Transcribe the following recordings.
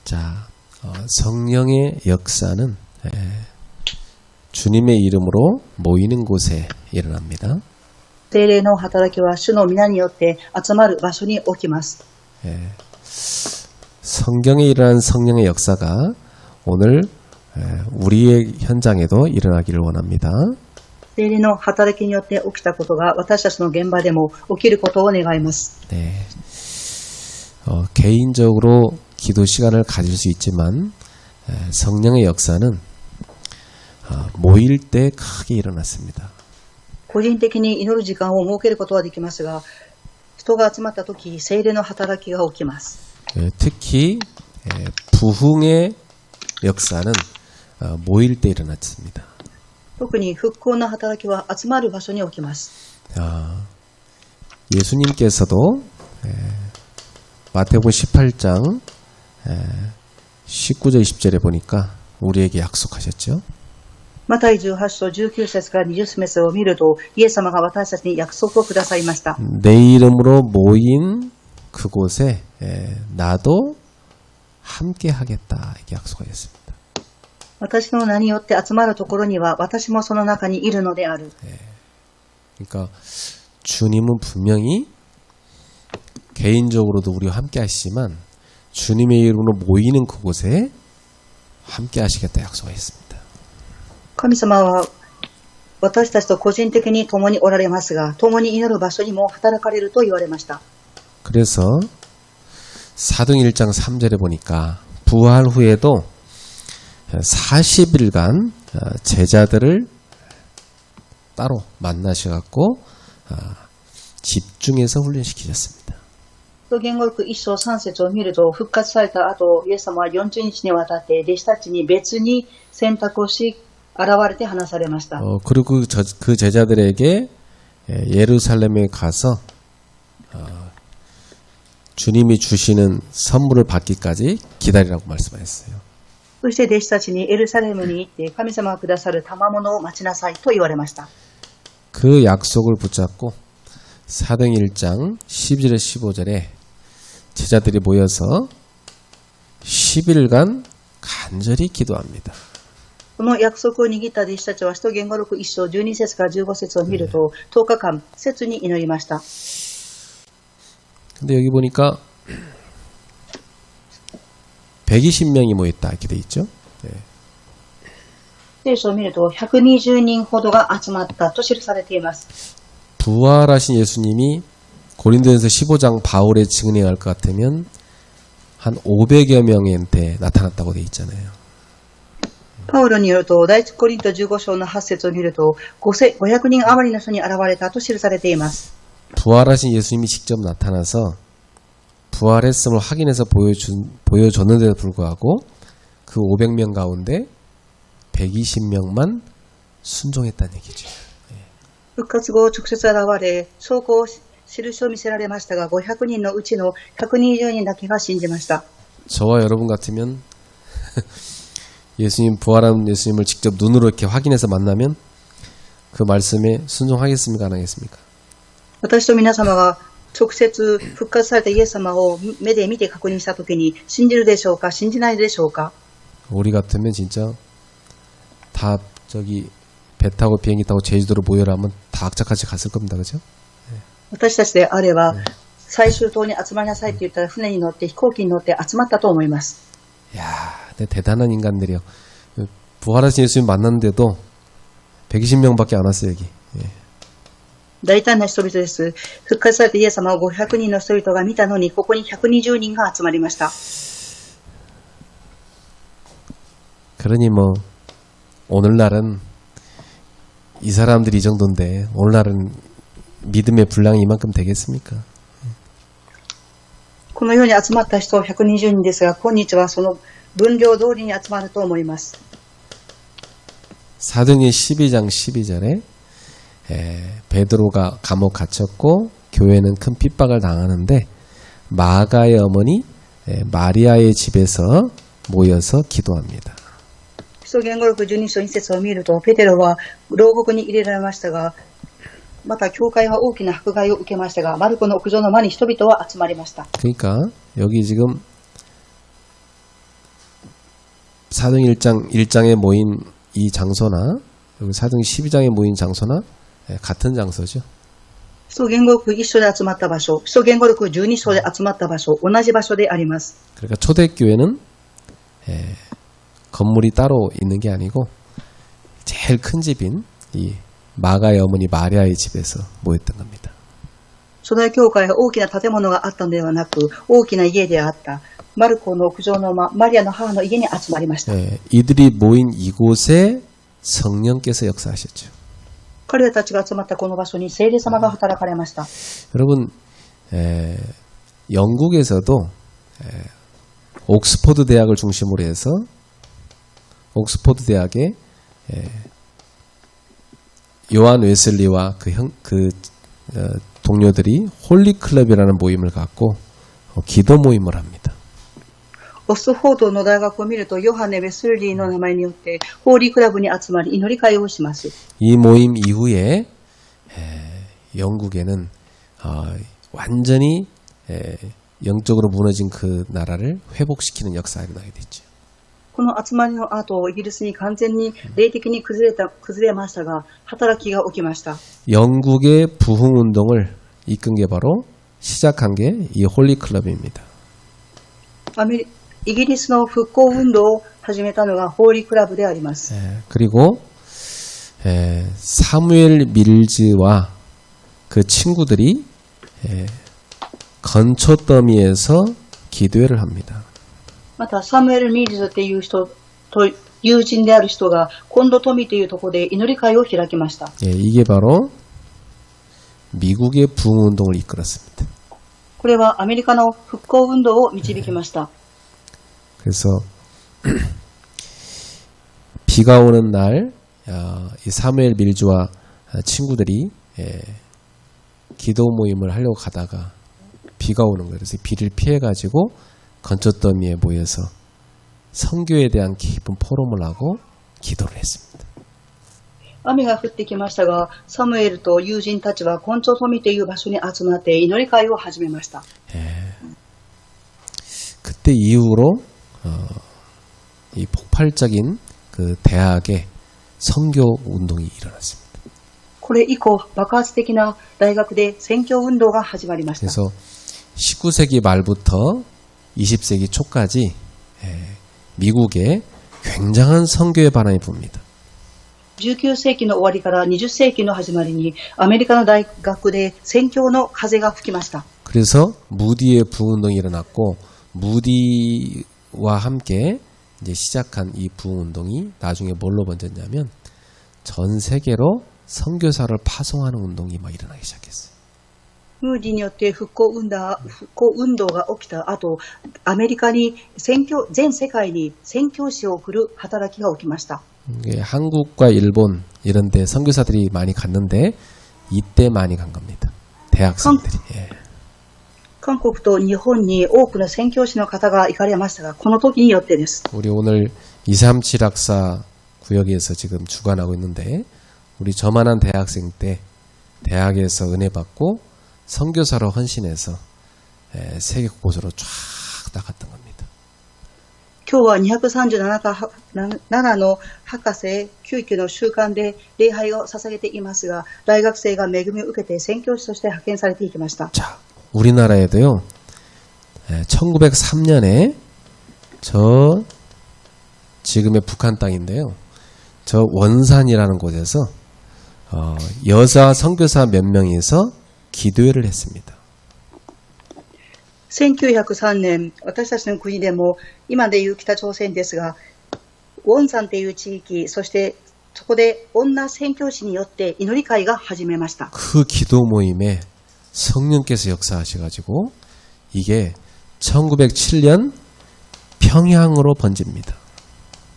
자, 성령의 역사는 주님의 이름으로 모이는 곳에 일어납니다. 聖霊の働きは主の皆によって集まる場所に起きます。 성경에 일어난 성령의 역사가 오늘 우리의 현장에도 일어나기를 원합니다. 聖霊の働きによって起きたことが私たちの現場でも起きることを願います。 네. 개인적으로 기도 시간을 가질 수 있지만 성령의 역사는 모일 때 크게 일어났습니다. 個人的に祈る時間を設けることはできますが、人が集まったとき、聖霊の働きが起きます。 특히 부흥의 역사는 모일 때 일어났습니다. 特に復興の働きは集まる場所に起きます。 예수님께서도 마태복음 18장 19절 20절에 보니까 우리에게 약속하셨죠. マタイ18章19節から20節を見ると、イエス様が私たちに約束をくださいました。 내 이름으로 모인 그곳에 나도 함께 하겠다 이렇게 약속하셨습니다. 私の名によって集まるところには私もその中にいるのである。 그러니까 주님은 분명히 개인적으로도 우리와 함께 하시지만 주님의 이름으로 모이는 그곳에 함께 하시겠다 약속하셨습니다. 神様は私たちと個人的に共におられますが、共に祈る場所にも働かれると言われました。 그래서 사도행 1장 3절에 보니까 부활 후에도 40일간 제자들을 따로 만나셔갖고 집중해서 훈련시키셨습니다. 言語録1章3節を見ると、復活された後、イエス様は40日にわたって弟子たちに別に選択をし、現れて話されました。 그리고 그 제자들에게 예루살렘에 가서 주님이 주시는 선물을 받기까지 기다리라고 말씀하셨어요. そして弟子たちにエルサレムに行って神様がくださる賜物を待ちなさいと言われました。 그 약속을 붙잡고 사도행 1장 12절에 15절에 제자들이 모여서 10일간 간절히 기도합니다. この約束を握った弟子たちは使徒言語録1章12節から15節を見ると、10日間切に祈りました。 근데 여기 보니까 120명이 모였다 이렇게 돼 있죠. 聖書を見ると120人ほどが集まったと記されています。 부활하신 예수님이 고린도전서 15장 바울의 증언할 것 같으면 한 500여 명한테 나타났다고 돼 있잖아요. パウロによると第一コリント15章の8節を見ると500人余りの人に現れたと記されています。 부활하신 예수님이 직접 나타나서 부활했음을 확인해서 보여줬는데도 불구하고 그 500명 가운데 120명만 순종했다는 얘기죠. 復活後直接現れ、証拠を印を見せられましたが、500人のうちの120人だけが信じました。 저와 여러분 같으면 예수님 부활한 예수님을 직접 눈으로 이렇게 확인해서 만나면 그 말씀에 순종하겠습니까? 안 하겠습니까? 私と皆様が直接復活されたイエス様を目で見て確認したときに信じるでしょうか、信じないでしょうか。 우리 같으면 진짜 다 저기 배 타고 비행기 타고 제주도로 모여라 하면 다 악착같이 갔을 겁니다. 그죠? 私たちであれば最終島に集まりなさいって言ったら船に乗って飛行機に乗って集まったと思います。 야, 대단한 인간들이요. 부활하신 예수님 만났는데도 120명밖에 안 왔어요, 여기. 大胆な人々です。復活されたイエス様を500人の人々が見たのに、ここに120人が集まりました。 그러니 뭐 오늘날은 이 사람들이 이 정도인데 오늘날은 믿음의 분량이 이만큼 되겠습니까? このように集まった人120人ですが、今日はその分量通りに集まると思います。 사도행전 12장 12절에 베드로가 감옥 갇혔고 교회는 큰 핍박을 당하는데 마가의 어머니 마리아의 집에서 모여서 기도합니다. 使徒言語録12章1節を見ると、ペテロは牢獄に入れられましたが、また教会は大きな迫害を受けましたが、マルコの屋上の間に人々は集まりました。 그러니까 여기 지금 사도행 1장에 모인 이 장소나 여기 사도행 12장에 모인 장소나 같은 장소죠. 使徒言語録1章で集まった場所、使徒言語録12章で集まった場所、同じ場所であります。 그러니까 초대교회는 건물이 따로 있는 게 아니고 제일 큰 집인 이 마가의 어머니 마리아의 집에서 모였던 겁니다. 初代教会は大きな建物があったのではなく、大きな家であった。マルコの屋上のマリアの母の家に集まりました。 이들이 모인 이곳에 성령께서 역사하셨죠. 彼らたちが集まったこの場所に聖霊様が働かれました。 여러분, 영국에서도 옥스퍼드 대학을 중심으로 해서 옥스퍼드 대학에 요한 웨슬리와 그 동료들이 홀리클럽이라는 모임을 갖고 기도 모임을 합니다. オックスフォードの大学を見ると、ヨハネ・ウェスリーの名前によって、ホーリークラブに集まり、祈り会をします。 이 모임 이후에 영국에는 완전히 영적으로 무너진 그 나라를 회복시키는 역사가 일어나게 됐죠. この集まりの後、イギリスに完全に霊的に崩れましたが、働きが起きました。 영국의 부흥운동을 이끈 게 바로 시작한 게 이 홀리클럽입니다. イギリスの復興運動を始めたのがホーリークラブであります。 그리고 사무엘 밀즈와 그 친구들이 건초더미에서 기도회를 합니다. また、サムエル・ミールズという人と友人である人が、コンドトミというところで祈り会を開きました。 이게 바로 미국의 부흥운동을 이끌었습니다. これはアメリカの復興運動を導きました。 그래서 비가 오는 날 이 사무엘 밀즈와 친구들이 기도 모임을 하려고 가다가 비가 오는 거예요. 그래서 비를 피해가지고 건초더미에 모여서 선교에 대한 깊은 포럼을 하고 기도를 했습니다. 雨が降ってきましたが、サムエルと友人たちはコンチョトミという場所に集まって祈り会を始めました。 그때 이후로 이 폭발적인 그 대학의 선교 운동이 일어났습니다. これ以降、爆発的な大学で宣教運動が始まりました。 그래서 19세기 말부터 20세기 초까지 미국에 굉장한 선교의 바람이 붑니다. 19世紀の終わりから20世紀の始まりに、アメリカの大学で宣教の風が吹きました。 그래서 무디의 부흥운동이 일어났고 무디와 함께 이제 시작한 이 부흥운동이 나중에 뭘로 번졌냐면 전 세계로 선교사를 파송하는 운동이 막 일어나기 시작했어요. ムーディによって復興運動が起きた後、アメリカに全世界に宣教師を送る働きが起きました。 한국과 일본 이런 데 선교사들이 많이 갔는데 이때 많이 간 겁니다. 대학생들이. 韓国と日本に多くの宣教師の方が行かれましたが、この時によってです。 우리 오늘 237 학사 구역에서 지금 주관하고 있는데 우리 저만한 대학생 때 대학에서 은혜 받고 선교사로 헌신해서 세계 곳으로 쫙 나갔던 겁니다. 今日は237の博士9期の習慣で礼拝を捧げていますが、大学生が恵みを受けて宣教師として派遣されていきました。 자, 우리나라에도요. 1903년에 저 지금의 북한 땅인데요. 저 원산이라는 곳에서 여자 선교사 몇 명이서 기도회를 했습니다. 1903年、私たちの国でも、今でいう北朝鮮ですが、ウォンサンという地域、そしてそこで女宣教師によって祈り会が始めました。 그 기도 모임에 성령께서 역사하셔가지고 이게 1907년 평양으로 번집니다.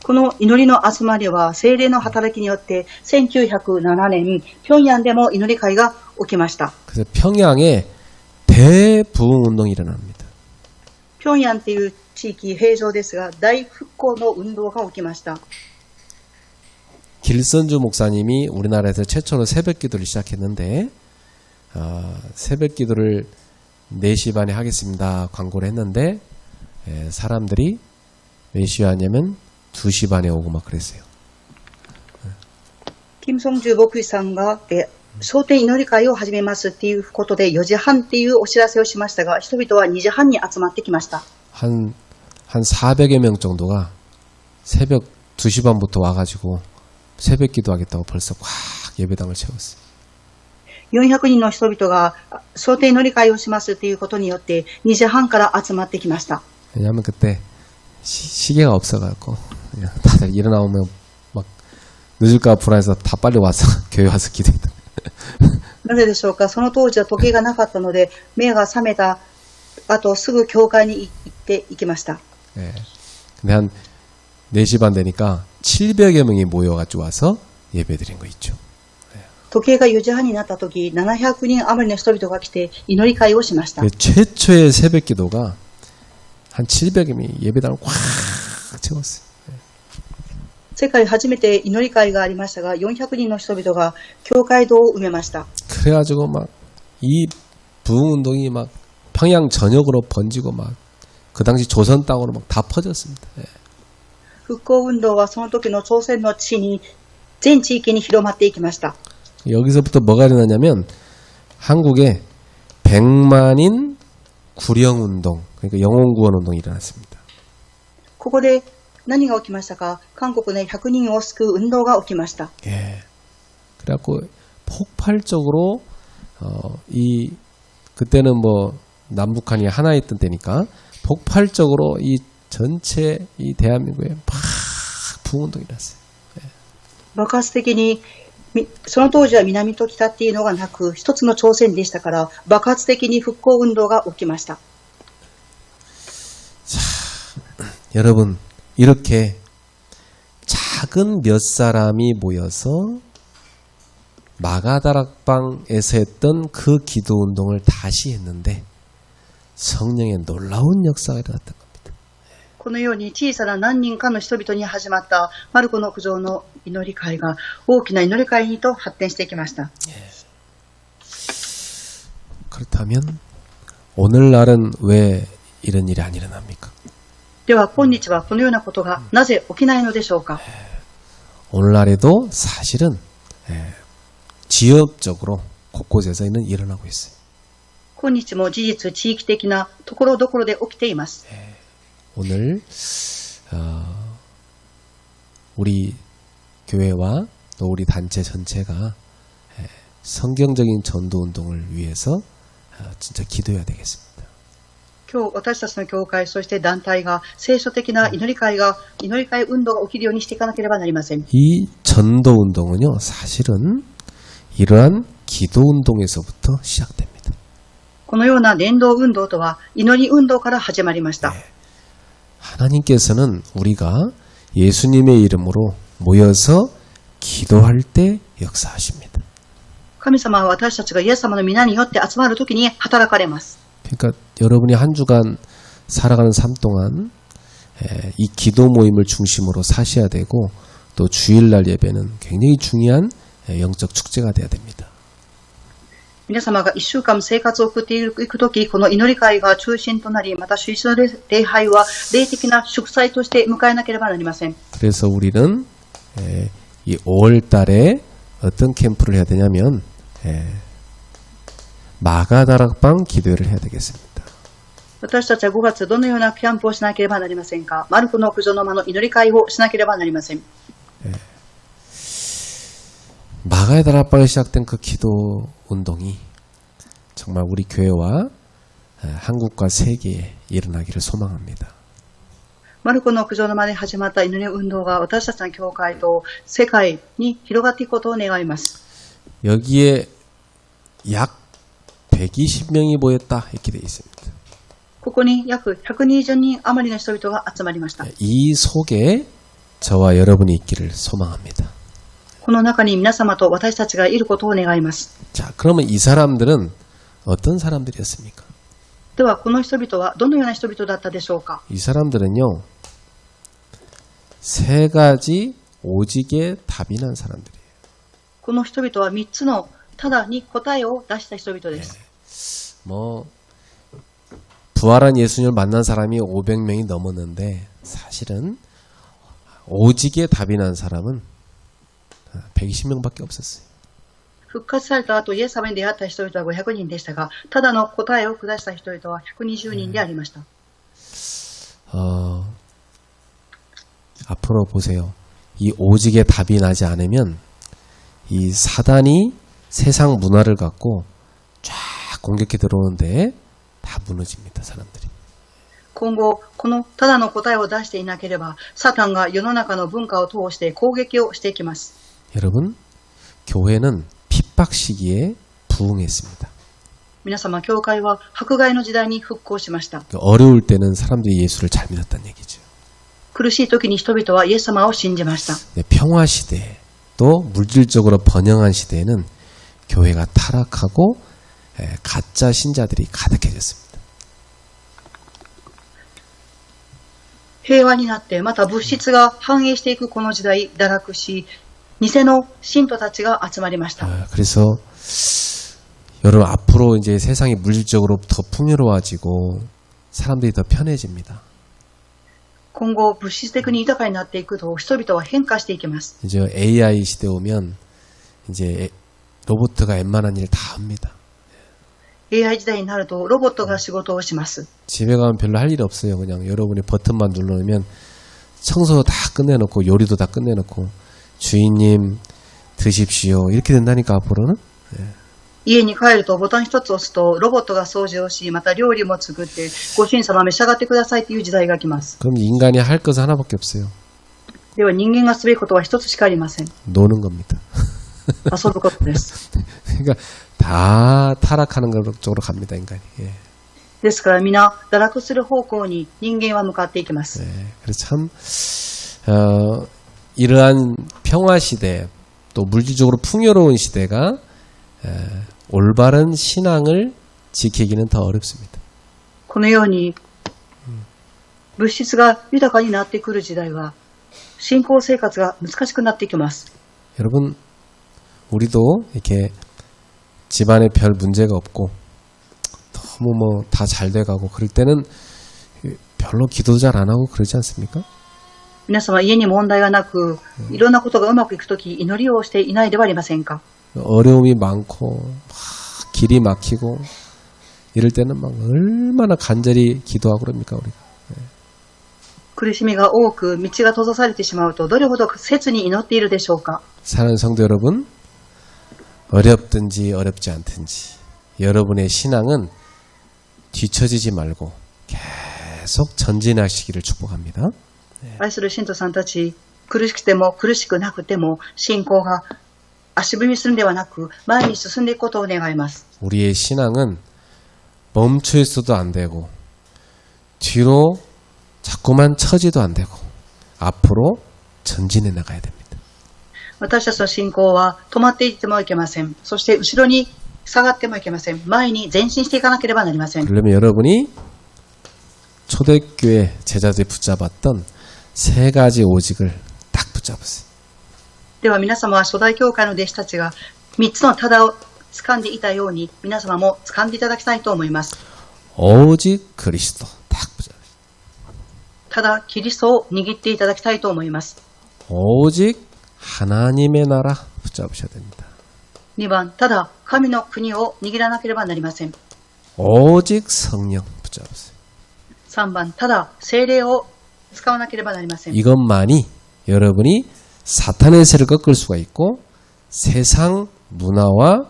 この祈りの集まりは聖霊の働きによって1907年平壌でも祈り会が起きました。 그래서 평양에 대부흥운동이 일어납니다. 平壌という地域平常ですが大復興の運動が起きました。 길선주 목사님이 우리나라에서 최초로 새벽기도를 시작했는데 새벽기도를 4시 반에 하겠습니다 광고를 했는데 사람들이 몇 시에 하냐면 2시 반에 오고 막 그랬어요. 金正中牧師さんが、蒼天祈り会を始めますっていうことで4時半っていうお知らせをしましたが、人々は2時半に集まってきました。 한 400여 명 정도가 새벽 2시 반부터 와가지고 새벽 기도하겠다고 벌써 꽉 예배당을 채웠어요. 400人の人々が蒼天祈り会をしますっていうことによって2時半から集まってきました。 왜냐하면 그때 시계가 없어갖고 그냥 다들 일어나오면 막 늦을까 불안해서 다 빨리 와서 교회 와서 기도했다. なぜでしょうか。その当時は時計がなかったので、目が覚めた後すぐ教会に行って行きました。 예. 근데 한 4시 반 되니까 700여 명이 모여가지고 와서 예배드린 거 있죠. 時計が4時半になった時、700人余りの人々が来て祈り会をしました。 최초의 새벽 기도가 한 700명이 예배당을 꽉 채웠어요. 世界初めて祈り会がありましたが、400人の人々が教会堂を埋めました。 그래가지고 막 이 부흥운동이 막 평양 전역으로 번지고 막 그 당시 조선 땅으로 막 다 퍼졌습니다. 예. 復興運動はその時の朝鮮の地に全地域に広まっていきました。 여기서부터 뭐가 일어나냐면 한국에 100만인 구령운동, 그러니까 영혼구원운동이 일어났습니다. ここで何が起きましたか。韓国で100人を救う運動が起きました。 예. 그래갖고 폭발적으로 그때는 뭐 남북한이 하나였던 때니까 폭발적으로 이 전체 이 대한민국에 막 부흥운동이 일어났어요. 爆発的にその当時は南と北っていうのがなく一つの朝鮮でしたから爆発的に復興運動が起きました。 자, 여러분 이렇게 작은 몇 사람이 모여서 마가다락방에서 했던 그 기도운동을 다시 했는데 성령의 놀라운 역사가 일어났던 겁니다. このように小さな何人かの人々に始まったマルコの苦情の祈り会が大きな祈り会にと発展していきました。 그렇다면 오늘날은 왜 이런 일이 안 일어납니까? では今日はこのようなことがなぜ起きないのでしょうか。 오늘날에도 사실은 지역적으로 곳곳에서 일어나고 있어요. 今日も事実地域的なところどころで起きています。 오늘 우리 교회와 또 우리 단체 전체가 성경적인 전도운동을 위해서 진짜 기도해야 되겠습니다. 今日私たちの教会そして団体が聖書的な祈り会運動が起きるようにしていかなければなりません。 이 전도운동은요 사실은 이러한 기도운동에서부터 시작됩니다. このような伝道運動とは祈り運動から始まりました。 하나님께서는 우리가 예수님의 이름으로 모여서 기도할 때 역사하십니다. 神様は私たちがイエス様の皆によって集まるときに働かれます。 그러니까 여러분이 한 주간 살아가는 삶 동안 이 기도 모임을 중심으로 사셔야 되고 또 주일날 예배는 굉장히 중요한 영적 축제가 돼야 됩니다. 皆様が1週間生活を送っていくとき、この祈り会が中心となり、また主日の礼拝は霊的な祝祭として迎えなければなりません。 그래서 우리는 이 5월 달에 어떤 캠프를 해야 되냐면 마가다락방 기도회를 해야 되겠습니다. 私たちは5月どのようなキャンプをしなければなりませんか。マルコの苦情の間の祈り会をしなければなりません。 마가다락방에 시작된 그 기도 운동이 정말 우리 교회와 한국과 세계에 일어나기를 소망합니다. マルコの苦情の間で始まった祈り運動が私たちの教会と世界に広がっていくことを願います。 여기에 약 120명이 모였다 이렇게 되어 있습니다. ここに約120人余りの人々が集まりました。 이 속에 저와 여러분이 있기를 소망합니다. この中に皆様と私たちがいることを願います。 자, 그러면 이 사람들은 어떤 사람들이었습니까? ではこの人々はどのような人々だったでしょうか。 이 사람들은요 3가지 오직의 답이 난 사람들이에요. この人々は3つのただに答えを出した人々です。 뭐 부활한 예수님을 만난 사람이 500명이 넘었는데 사실은 오직에 답이 난 사람은 120명밖에 없었어요. 復活された後、イエス様に出会った人々は500人でしたが、ただの答えを下した人々は120人でありました。 앞으로 보세요. 이 오직에 답이 나지 않으면 이 사단이 세상 문화를 갖고 쫙 공격해 들어오는데 다 무너집니다. 사람들이. 今後、このただの答えを出していなければ、サタンが世の中の文化を通して攻撃をしていきます。 여러분, 교회는 핍박 시기에 부흥했습니다. 皆様、教会は迫害の時代に復興しました。 어려울 때는 사람들이 예수를 잘 믿었다는 얘기죠. 苦しい時に人々はイエス様を信じました。 평화 시대, 또 물질적으로 번영한 시대에는 교회가 타락하고 가짜 신자들이 가득해졌습니다. 平和になって、また物質が繁栄していくこの時代、堕落し、偽の信徒たちが集まりました。 그래서 여러분 앞으로 이제 세상이 물질적으로 더 풍요로워지고 사람들이 더 편해집니다. 今後、物質的に豊かになっていくと、人々は変化していきます。 이제 AI 시대 오면 이제 로봇가 웬만한 일 다 합니다. AI 時代になると、ロボットが仕事をします。 집에 가면 별로 할 일 없어요. 그냥 여러분이 버튼만 눌러놓으면 청소 다 끝내놓고 요리도 다 끝내놓고 주인님 드십시오. 이렇게 된다니까 앞으로는. 家に帰るとボタン一つ押すとロボットが掃除をし、また料理も作って、ご主人様召し上がってくださいという時代が来ます。 그럼 인간이 할 것은 하나밖에 없어요. では人間がすべきことは一つしかありません。 노는 겁니다. 遊ぶことです。 그러니까 다 타락하는 쪽으로 갑니다, 인간이. 예. ですから皆、堕落する方向に人間は向かっていきます。 네, 그래서 참 이러한 평화 시대, 또 물질적으로 풍요로운 시대가 올바른 신앙을 지키기는 더 어렵습니다. このように物質が豊かになってくる時代は信仰生活が難しくなっていきます。 여러분, 우리도 이렇게 집안에 별 문제가 없고 너무 뭐 다 잘 돼가고 그럴 때는 별로 기도 잘 안 하고 그러지 않습니까? 皆様、家に問題がなく、いろんなことがうまくいくとき、祈りをしていないではありませんか？ 어려움이 많고 막 길이 막히고 이럴 때는 막 얼마나 간절히 기도하고 그럽니까 우리가. 苦しみが多く、道が閉ざされてしまうと、どれほど切に祈っているでしょうか？ 사랑하는 성도 여러분, 어렵든지 어렵지 않든지 여러분의 신앙은 뒤처지지 말고 계속 전진하시기를 축복합니다. 愛する信徒さんたち、苦しくても苦しくなくても信仰が足踏みするんではなく前に進んでいくことを願います。 우리의 신앙은 멈춰 있어도 안 되고 뒤로 자꾸만 처지도 안 되고 앞으로 전진해 나가야 됩니다. 私たちの信仰は止まっていってもいけません。そして後ろに下がってもいけません。前に前進していかなければなりません。 그러면 여러분이 초대교회 제자들이 붙잡았던 세 가지 오직을 딱 붙잡으세요. では皆様は初代教会の弟子たちが3つのたを掴んでいたように皆様も掴んでいただきたいと思います。 오직 그리스도 딱 붙잡으세요. ただキリストを握っていただきたいと思います。 오직 하나님의 나라 붙잡으셔야 됩니다. 2番、ただ神の国を握らなければなりません。 오직 성령 붙잡으세요. 3番、ただ聖霊を使わなければなりません。 이것만이 여러분이 사탄의 세를 꺾을 수가 있고 세상 문화와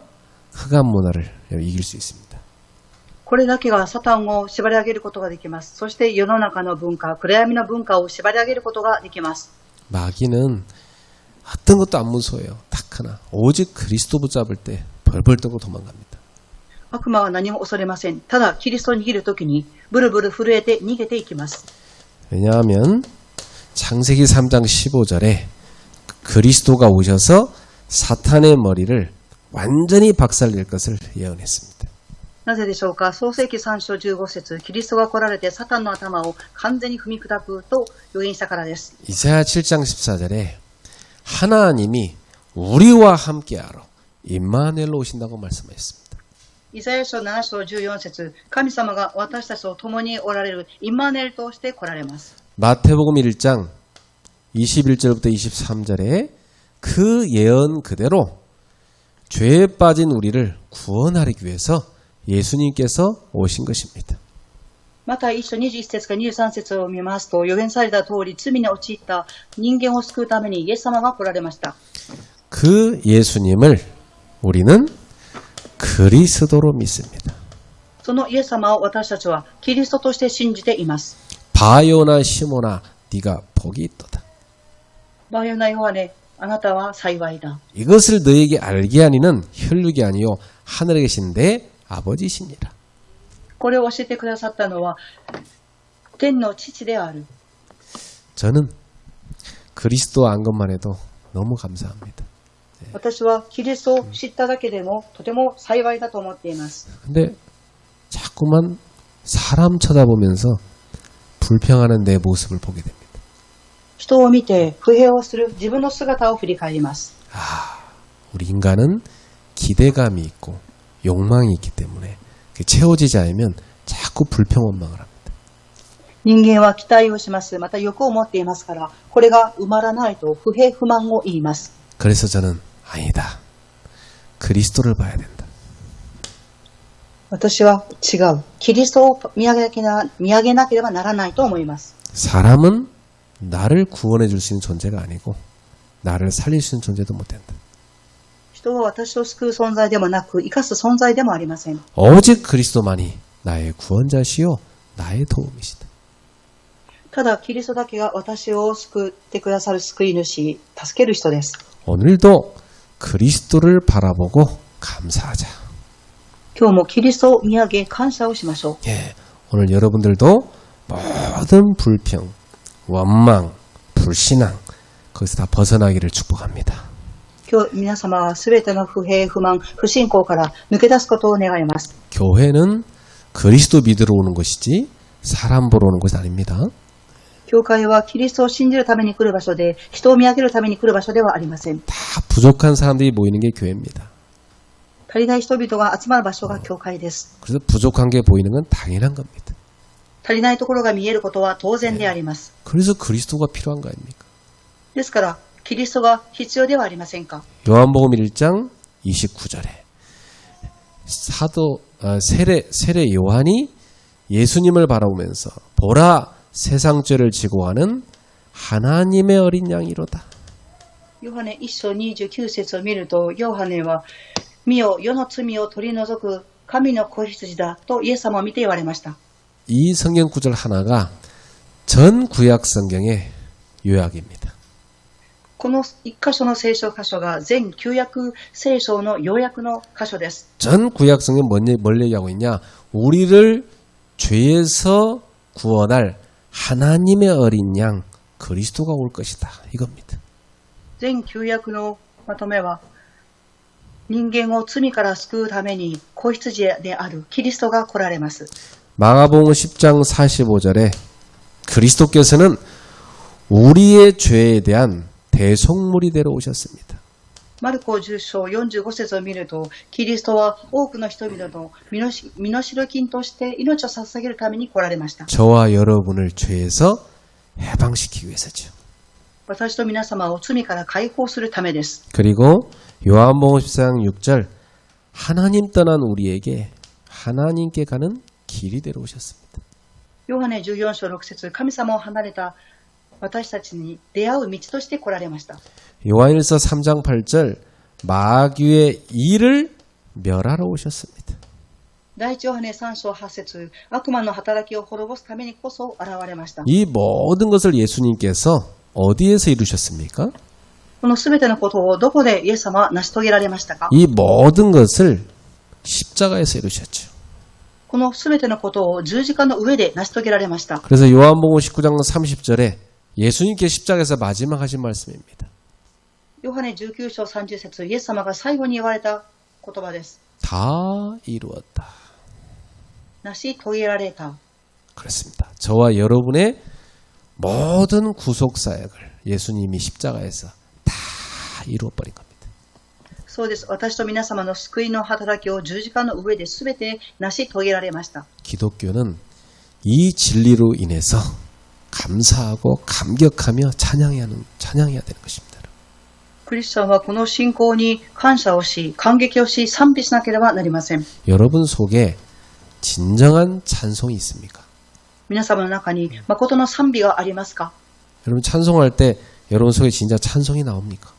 흑암 문화를 이길 수 있습니다. これだけがサタンを縛り上げることができます。そして世の中の文化、暗闇の文化を縛り上げることができます。 마귀는 어떤 것도 안 무서워요. 딱 하나. 오직 그리스도 붙잡을 때 벌벌 떨고 도망갑니다. 悪魔は何も恐れません。ただキリストを握るときにブルブル震えて逃げていきます。 왜냐하면 창세기 3장 15절에 그리스도가 오셔서 사탄의 머리를 완전히 박살낼 것을 예언했습니다. なぜでしょうか？創世記3章15節、キリストが来られてサタンの頭を完全に踏み砕くと予言したからです。 이사야 7장 14절에 하나님이 우리와 함께하러 임마누엘로 오신다고 말씀하셨습니다. イザヤ書7章14節、神様が私たちと共におられるインマヌエルとして来られます。 마태복음 1장 21절부터 23절에 그 예언 그대로 죄에 빠진 우리를 구원하기 위해서 예수님께서 오신 것입니다. また一緒21節から23節を見ますと、予言された通り罪に陥った人間を救うためにイエス様が来られました。 그 예수님을 우리는 그리스도로 믿습니다. そのイエス様を私たちはキリストとして信じています。 바요나 시모나 네가 복이 있도다. バーヨナヨハネ、あなたは幸いだ。 이것을 너에게 알게 하니는 혈육이 아니요 하늘에 계신 내 아버지시니라. これを教えてくださったのは天の父である。 저는 그리스도 안 것만 해도 너무 감사합니다. 私はキリストを知っただけでもとても幸いだと思っています。 근데 자꾸만 사람 쳐다보면서 불평하는 내 모습을 보게 됩니다. 人を見て不平をする自分の姿を振り返ります。 우리 인간은 기대감이 있고 욕망이 있기 때문에 채워지지 않으면 자꾸 불평 원망을 합니다. 人間は期待をします。また欲を持っていますから、これが埋まらないと不平不満を言います。 그래서 저는 아니다. 그리스도를 봐야 된다. 私は違う。キリストを見上げなければならないと思います。 사람은 나를 구원해 줄 수 있는 존재가 아니고 나를 살릴 수 있는 존재도 못 된다. 人は私を救う存在でもなく、生かす存在でもありません。 오직 그리스도만이 나의 구원자시요 나의 도움이시다. ただ、キリストだけが私を救ってくださる救い主、助ける人です。 오늘도 그리스도를 바라보고 감사하자. 今日もキリストを見上げ感謝をしましょう。 예, 오늘 여러분들도 모든 불평, 원망, 불신앙 거기서 다 벗어나기를 축복합니다. 今日皆様はすべての不平不満、不信仰から抜け出すことを願います。 교회는 그리스도 믿으러 오는 것이지 사람 보러 오는 것이 아닙니다. 教会はキリストを信じるために来る場所で、人を見上げるために来る場所ではありません。 다 부족한 사람들이 모이는 게 교회입니다. 足りない人々が集まる場所が教会です。 그래서 부족한 게 보이는 건 당연한 겁니다. 足りないところが見えることは当然であります。 그래서 그리스도가 필요한 거 아닙니까? ですから、キリストが必要ではありませんか。 요한복음 1장 29절에 세례 요한이 예수님을 바라보면서 보라 세상 죄를 지고 가는 하나님의 어린 양이로다. ヨハネ1章29節を見ると、ヨハネは見よ世の罪を取り除く神の子羊だとイエス様を見て言われました。 이 성경 구절 하나가 전 구약 성경의 요약입니다. この一箇所の聖書箇所が全旧約聖書の要約の箇所です。 전 구약 성경 뭘 얘기하고 있냐? 우리를 죄에서 구원할 하나님의 어린 양 그리스도가 올 것이다. 이겁니다. 全旧約のまとめは、人間を罪から救うために子羊であるキリストが来られます。 마가복음 10장 45절에 그리스도께서는 우리의 죄에 대한 대속물이 되러 오셨습니다. マルコ10章45節を見ると、キリストは多くの人々の身代金として命を捧げるために来られました。 저와 여러분을 죄에서 해방시키기 위해서죠. 私と皆様を罪から解放するためです。 그리고 요한복음 14장 6절 하나님 떠난 우리에게 하나님께 가는 길이 되러 오셨습니다. ヨハネ14章6節、神様を離れた私たちに出会う道として来られました。 요한일서 3장 8절 마귀의 일을 멸하러 오셨습니다. 第一ヨハネ3章8節、悪魔の働きを滅ぼすためにこそ現れました。 이 모든 것을 예수님께서 어디에서 이루셨습니까? このすべてのことをどこでイエス様は成し遂げられましたか。 이 모든 것을 십자가에서 이루셨죠. このすべてのことを十字架の上で成し遂げられました。 그래서 요한복음 19장 30절에 예수님께 십자가에서 마지막 하신 말씀입니다. ヨハネ19章30節、イエス様が最後に言われた言葉です。 다 이루었다. 成し遂げられた。 그렇습니다. 저와 여러분의 모든 구속 사역을 예수님이 십자가에서 다 이루어버린 겁니다. そうです。私と皆様の救いの働きを十字架の上で全て成し遂げられました。 기독교는 이 진리로 인해서 감사하고 감격하며 찬양해야 되는 것입니다. クリスチャンはこの信仰に感謝をし、感激をし、賛美しなければなりません。 여러분 속에 진정한 찬송이 있습니까? 皆様の中に誠の賛美がありますか？ 여러분 찬송할 때 여러분 속에 진짜 찬송이 나옵니까?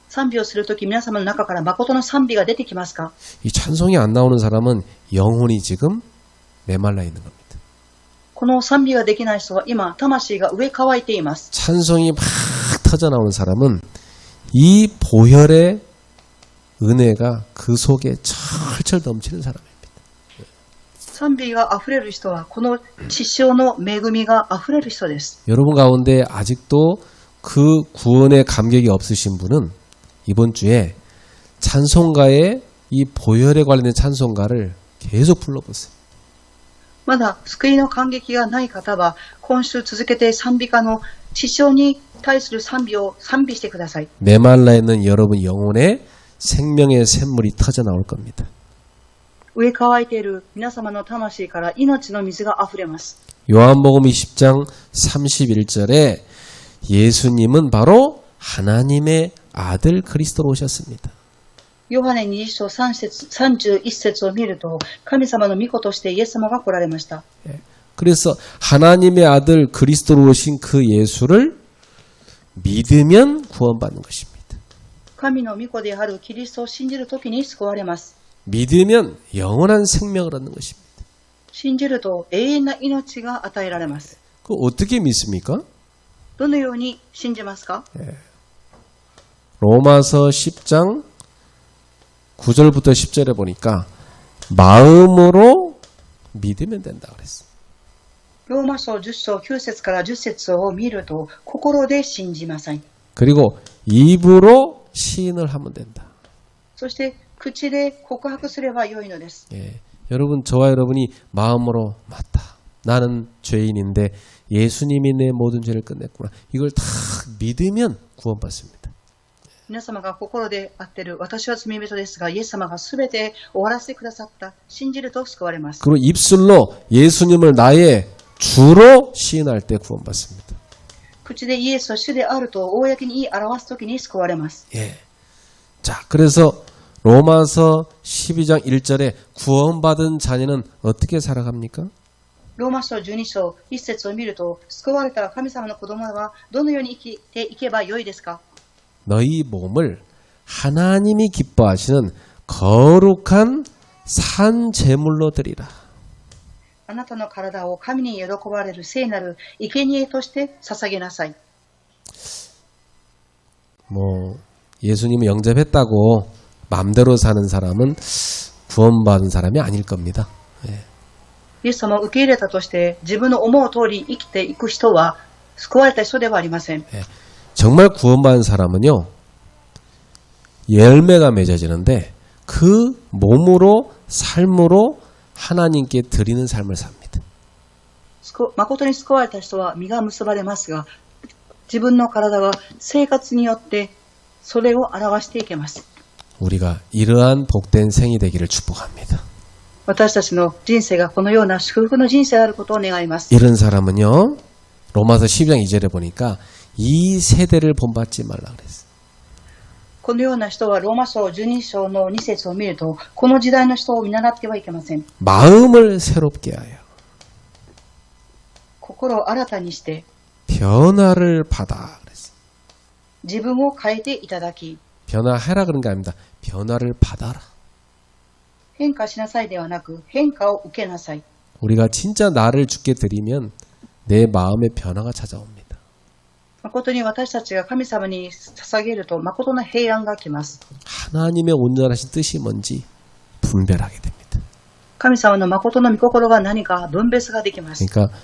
賛美をするとき皆様の中から誠の賛美が出てきますか？ 이 찬송이 안 나오는 사람은 영혼이 지금 메말라 있는 겁니다. この賛美ができない人は今、魂が上乾いています。 찬송이 막 터져 나오는 사람은 이 보혈의 은혜가 그 속에 철철 넘치는 사람입니다. 賛美が溢れる人はこの血潮の恵みが溢れる人です。 여러분 가운데 아직도 그 구원의 감격이 없으신 분은 이번 주에 찬송가에 이 보혈에 관련된 찬송가를 계속 불러보세요. まだ救いの感激がない方は今週続けて賛美歌の血潮に対する賛美を賛美してください。 메말라 있는 여러분 영혼에 생명의 샘물이 터져 나올 겁니다. 上乾いている皆様の魂から命の水が溢れます。 요한복음 20장 31절에 예수님은 바로 하나님의 아들 그리스도로 오셨습니다. ヨハネ20章31節を見ると、神様の御子としてイエス様が来られました。 그래서 하나님의 아들 그리스도로 오신 그 예수를 믿으면 구원받는 것입니다. 神の御子であるキリストを信じるときに救われます。 믿으면 영원한 생명을 얻는 것입니다. 信じると永遠な命が与えられます。 그 어떻게 믿습니까? どのように信じますか？ 로마서 10장 9절부터 10절에 보니까 마음으로 믿으면 된다 그랬어. ローマ書10章9節から10節を見ると、心で信じなさい。 그리고 입으로 시인을 하면 된다. そして口で告白すればよいのです。 예, 여러분 저와 여러분이 마음으로 맞다. 나는 죄인인데 예수님이 내 모든 죄를 끝냈구나. 이걸 다 믿으면 구원받습니다. 皆様が心で合ってる、私は罪人ですが、イエス様がすべて終わらせてくださった、信じると救われます。 그리고 입술로 예수님을 나의 주로 시인할 때 구원받습니다. 口でイエスを主であると公に言い表すときに救われます。 예. 자, 그래서 로마서 12장 1절에 구원받은 자녀는 어떻게 살아갑니까? ローマ書12章1節を見ると、救われた神様の子供はどのように生きていけばよいですか？ 너희 몸을 하나님이 기뻐하시는 거룩한 산 제물로 드리라. あなたの体を神に喜ばれる聖なる生贄として捧げなさい。 뭐 예수님을 영접했다고 마음대로 사는 사람은 구원받은 사람이 아닐 겁니다. 예. イエス様を受け入れたとして自分の思う通り生きていく人は救われた人ではありません。 예. 정말 구원받은 사람은요, 열매가 맺어지는데 그 몸으로 삶으로 하나님께 드리는 삶을 삽니다. 誠に救われた人は実が結ばれますが、自分の体は生活によってそれを表していけます。 우리가 이러한 복된 생이 되기를 축복합니다. 私たちの人生がこのような祝福の人生であることを願います。 이런 사람은요, 로마서 12장 2절에 보니까 이 세대를 본받지 말라 그랬어요. このような人はローマ書12章の2節を見ると、この時代の人を見習ってはいけません。 마음을 새롭게 하여 心を新たにして 변화를 받아 그랬어요. 自分を変えていただき、 변화해라 그런 게 아닙니다. 변화를 받아라. 変化しなさいではなく変化を受けなさい。 우리가 진짜 나를 주께 드리면 내 마음의 변화가 찾아옵니다. 誠に私たちが神様に捧げると誠の平安が来ます。 하나님의 온전하신 뜻이 뭔지 분별하게 됩니다. 神様の誠の御心が何か分別ができます。 그러니까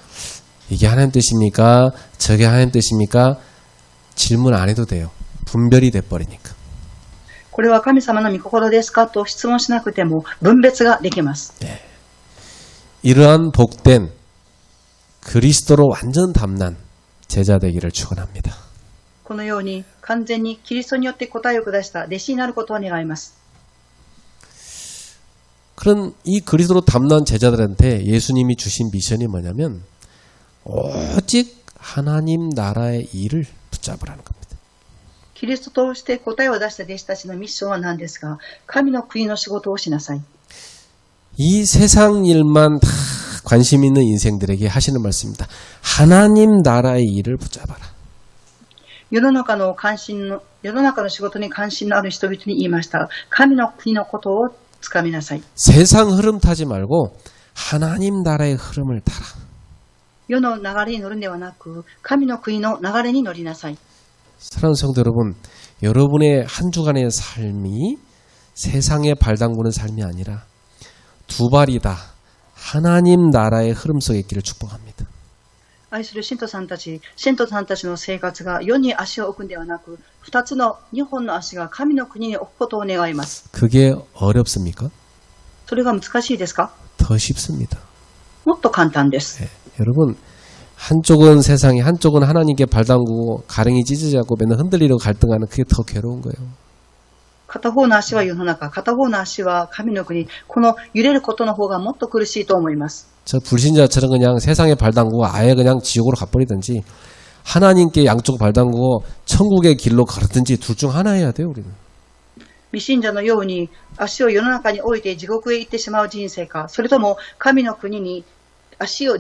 이게 하나님 뜻입니까? 저게 하나님 뜻입니까? 질문 안 해도 돼요. 분별이 돼버리니까. これは神様の御心ですかと質問しなくても分別ができます。 네. 이러한 복된 그리스도로 완전 담난 제자 되기를 축원합니다. このように完全にキリストによって答えを下した弟子になることを願います。 그런 이 그리스도로 담난 제자들한테 예수님이 주신 미션이 뭐냐면 오직 하나님 나라의 일을 붙잡으라는 겁니다. キリストとして答えを出した弟子たちのミッションは何ですが、神の国の仕事をしなさい。 이 세상 일만 다 관심 있는 인생들에게 하시는 말씀입니다. 하나님 나라의 일을 붙잡아라. 世の中の仕事に関心のある人々に言いました。神の国のことをつかみなさい。 세상 흐름 타지 말고 하나님 나라의 흐름을 타라. 世の流れに乗るんではなく、神の国の流れに乗りなさい。 사랑하는 성도 여러분, 여러분의 한 주간의 삶이 세상에 발 담그는 삶이 아니라 두 발이다. 하나님 나라의 흐름 속에 있기를 축복합니다. 愛する信徒さんたちの生活が世に足を置くんではなく、二本の足が神の国に置くことを願います。 그게 어렵습니까? それが難しいですか？ 더 쉽습니다. もっと簡単です。 네, 여러분, 한쪽은 세상에, 한쪽은 하나님께 발 담그고 가랭이 찢어지 않고 맨날 흔들리려고 갈등하는 그게 더 괴로운 거예요. 片方の足は世の中、片方の足は神の国。この揺れることの方がもっと苦しいと思います。 저 불신자처럼 그냥 세상에 발 담그고 아예 그냥 지옥으로 가버리든지 하나님께 양쪽 발 담그고 천국의 길로 가르든지 둘 중 하나 해야 돼요, 우리는. 未信者のように足を世の中に置いて地獄へ行ってしまう人生か、それとも神の国に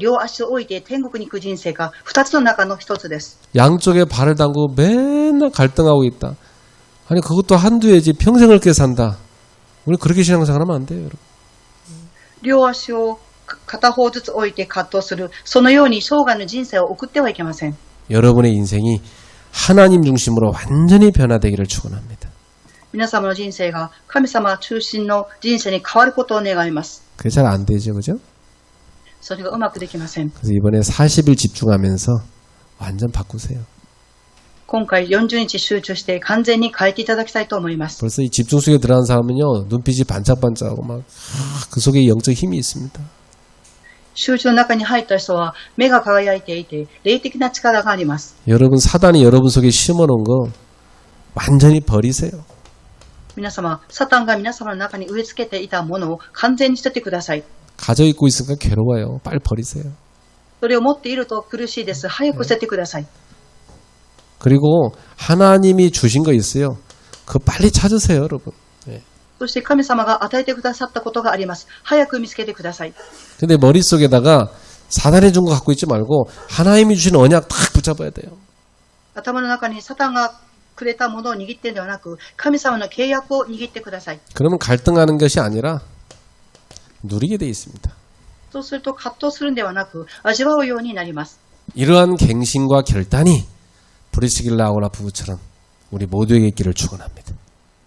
両足を置いて天国に行く人生か、二つの中の一つです。 양쪽에 발을 담그고 맨날 갈등하고 있다. 아니 그것도 한두해지 평생을 깨 산다. 우리 그렇게 신앙생활하면 안 돼요, 여러분. 両足を片方ずつ置いて葛藤する、そのように生涯の人生を送ってはいけません。 여러분의 인생이 하나님 중심으로 완전히 변화되기를 축원합니다. 皆様の人生が神様中心の人生に変わることを願います。 그게 잘 안 되죠, 그죠? それがうまくできません。 그래서 이번에 40일 집중하면서 완전 바꾸세요. 今回40日集中して完全に変えていただきたいと思います。 벌써 이 집중 속에 들어간 사람은요, 눈빛이 반짝반짝하고 막 그 속에 영적 힘이 있습니다. 集中の中に入った人は目が輝いていて霊的な力があります。 여러분 사단이 여러분 속에 심어놓은 거 완전히 버리세요. 皆様、サタンが皆様の中に植え付けていたものを完全に捨ててください。 가져 있고 있으니까 괴로워요. 빨리 버리세요. それを持っていると苦しいです。早く捨ててください。 그리고 하나님이 주신 거 있어요. 그거 빨리 찾으세요, 여러분. 네. そして神様が与えてくださったことがあります。早く見つけてください。 근데 머릿속에다가 사단이 준 거 갖고 있지 말고 하나님이 주신 언약 딱 붙잡아야 돼요. 頭の中にサタンがくれたものを握っているのではなく、神様の契約を握ってください。 그러면 갈등하는 것이 아니라 누리게 돼 있습니다. そうすると葛藤するんではなく、味わうようになります。 이러한 갱신과 결단이 브리스길라 아굴라 부부처럼 우리 모두에게 있기를 축원합니다.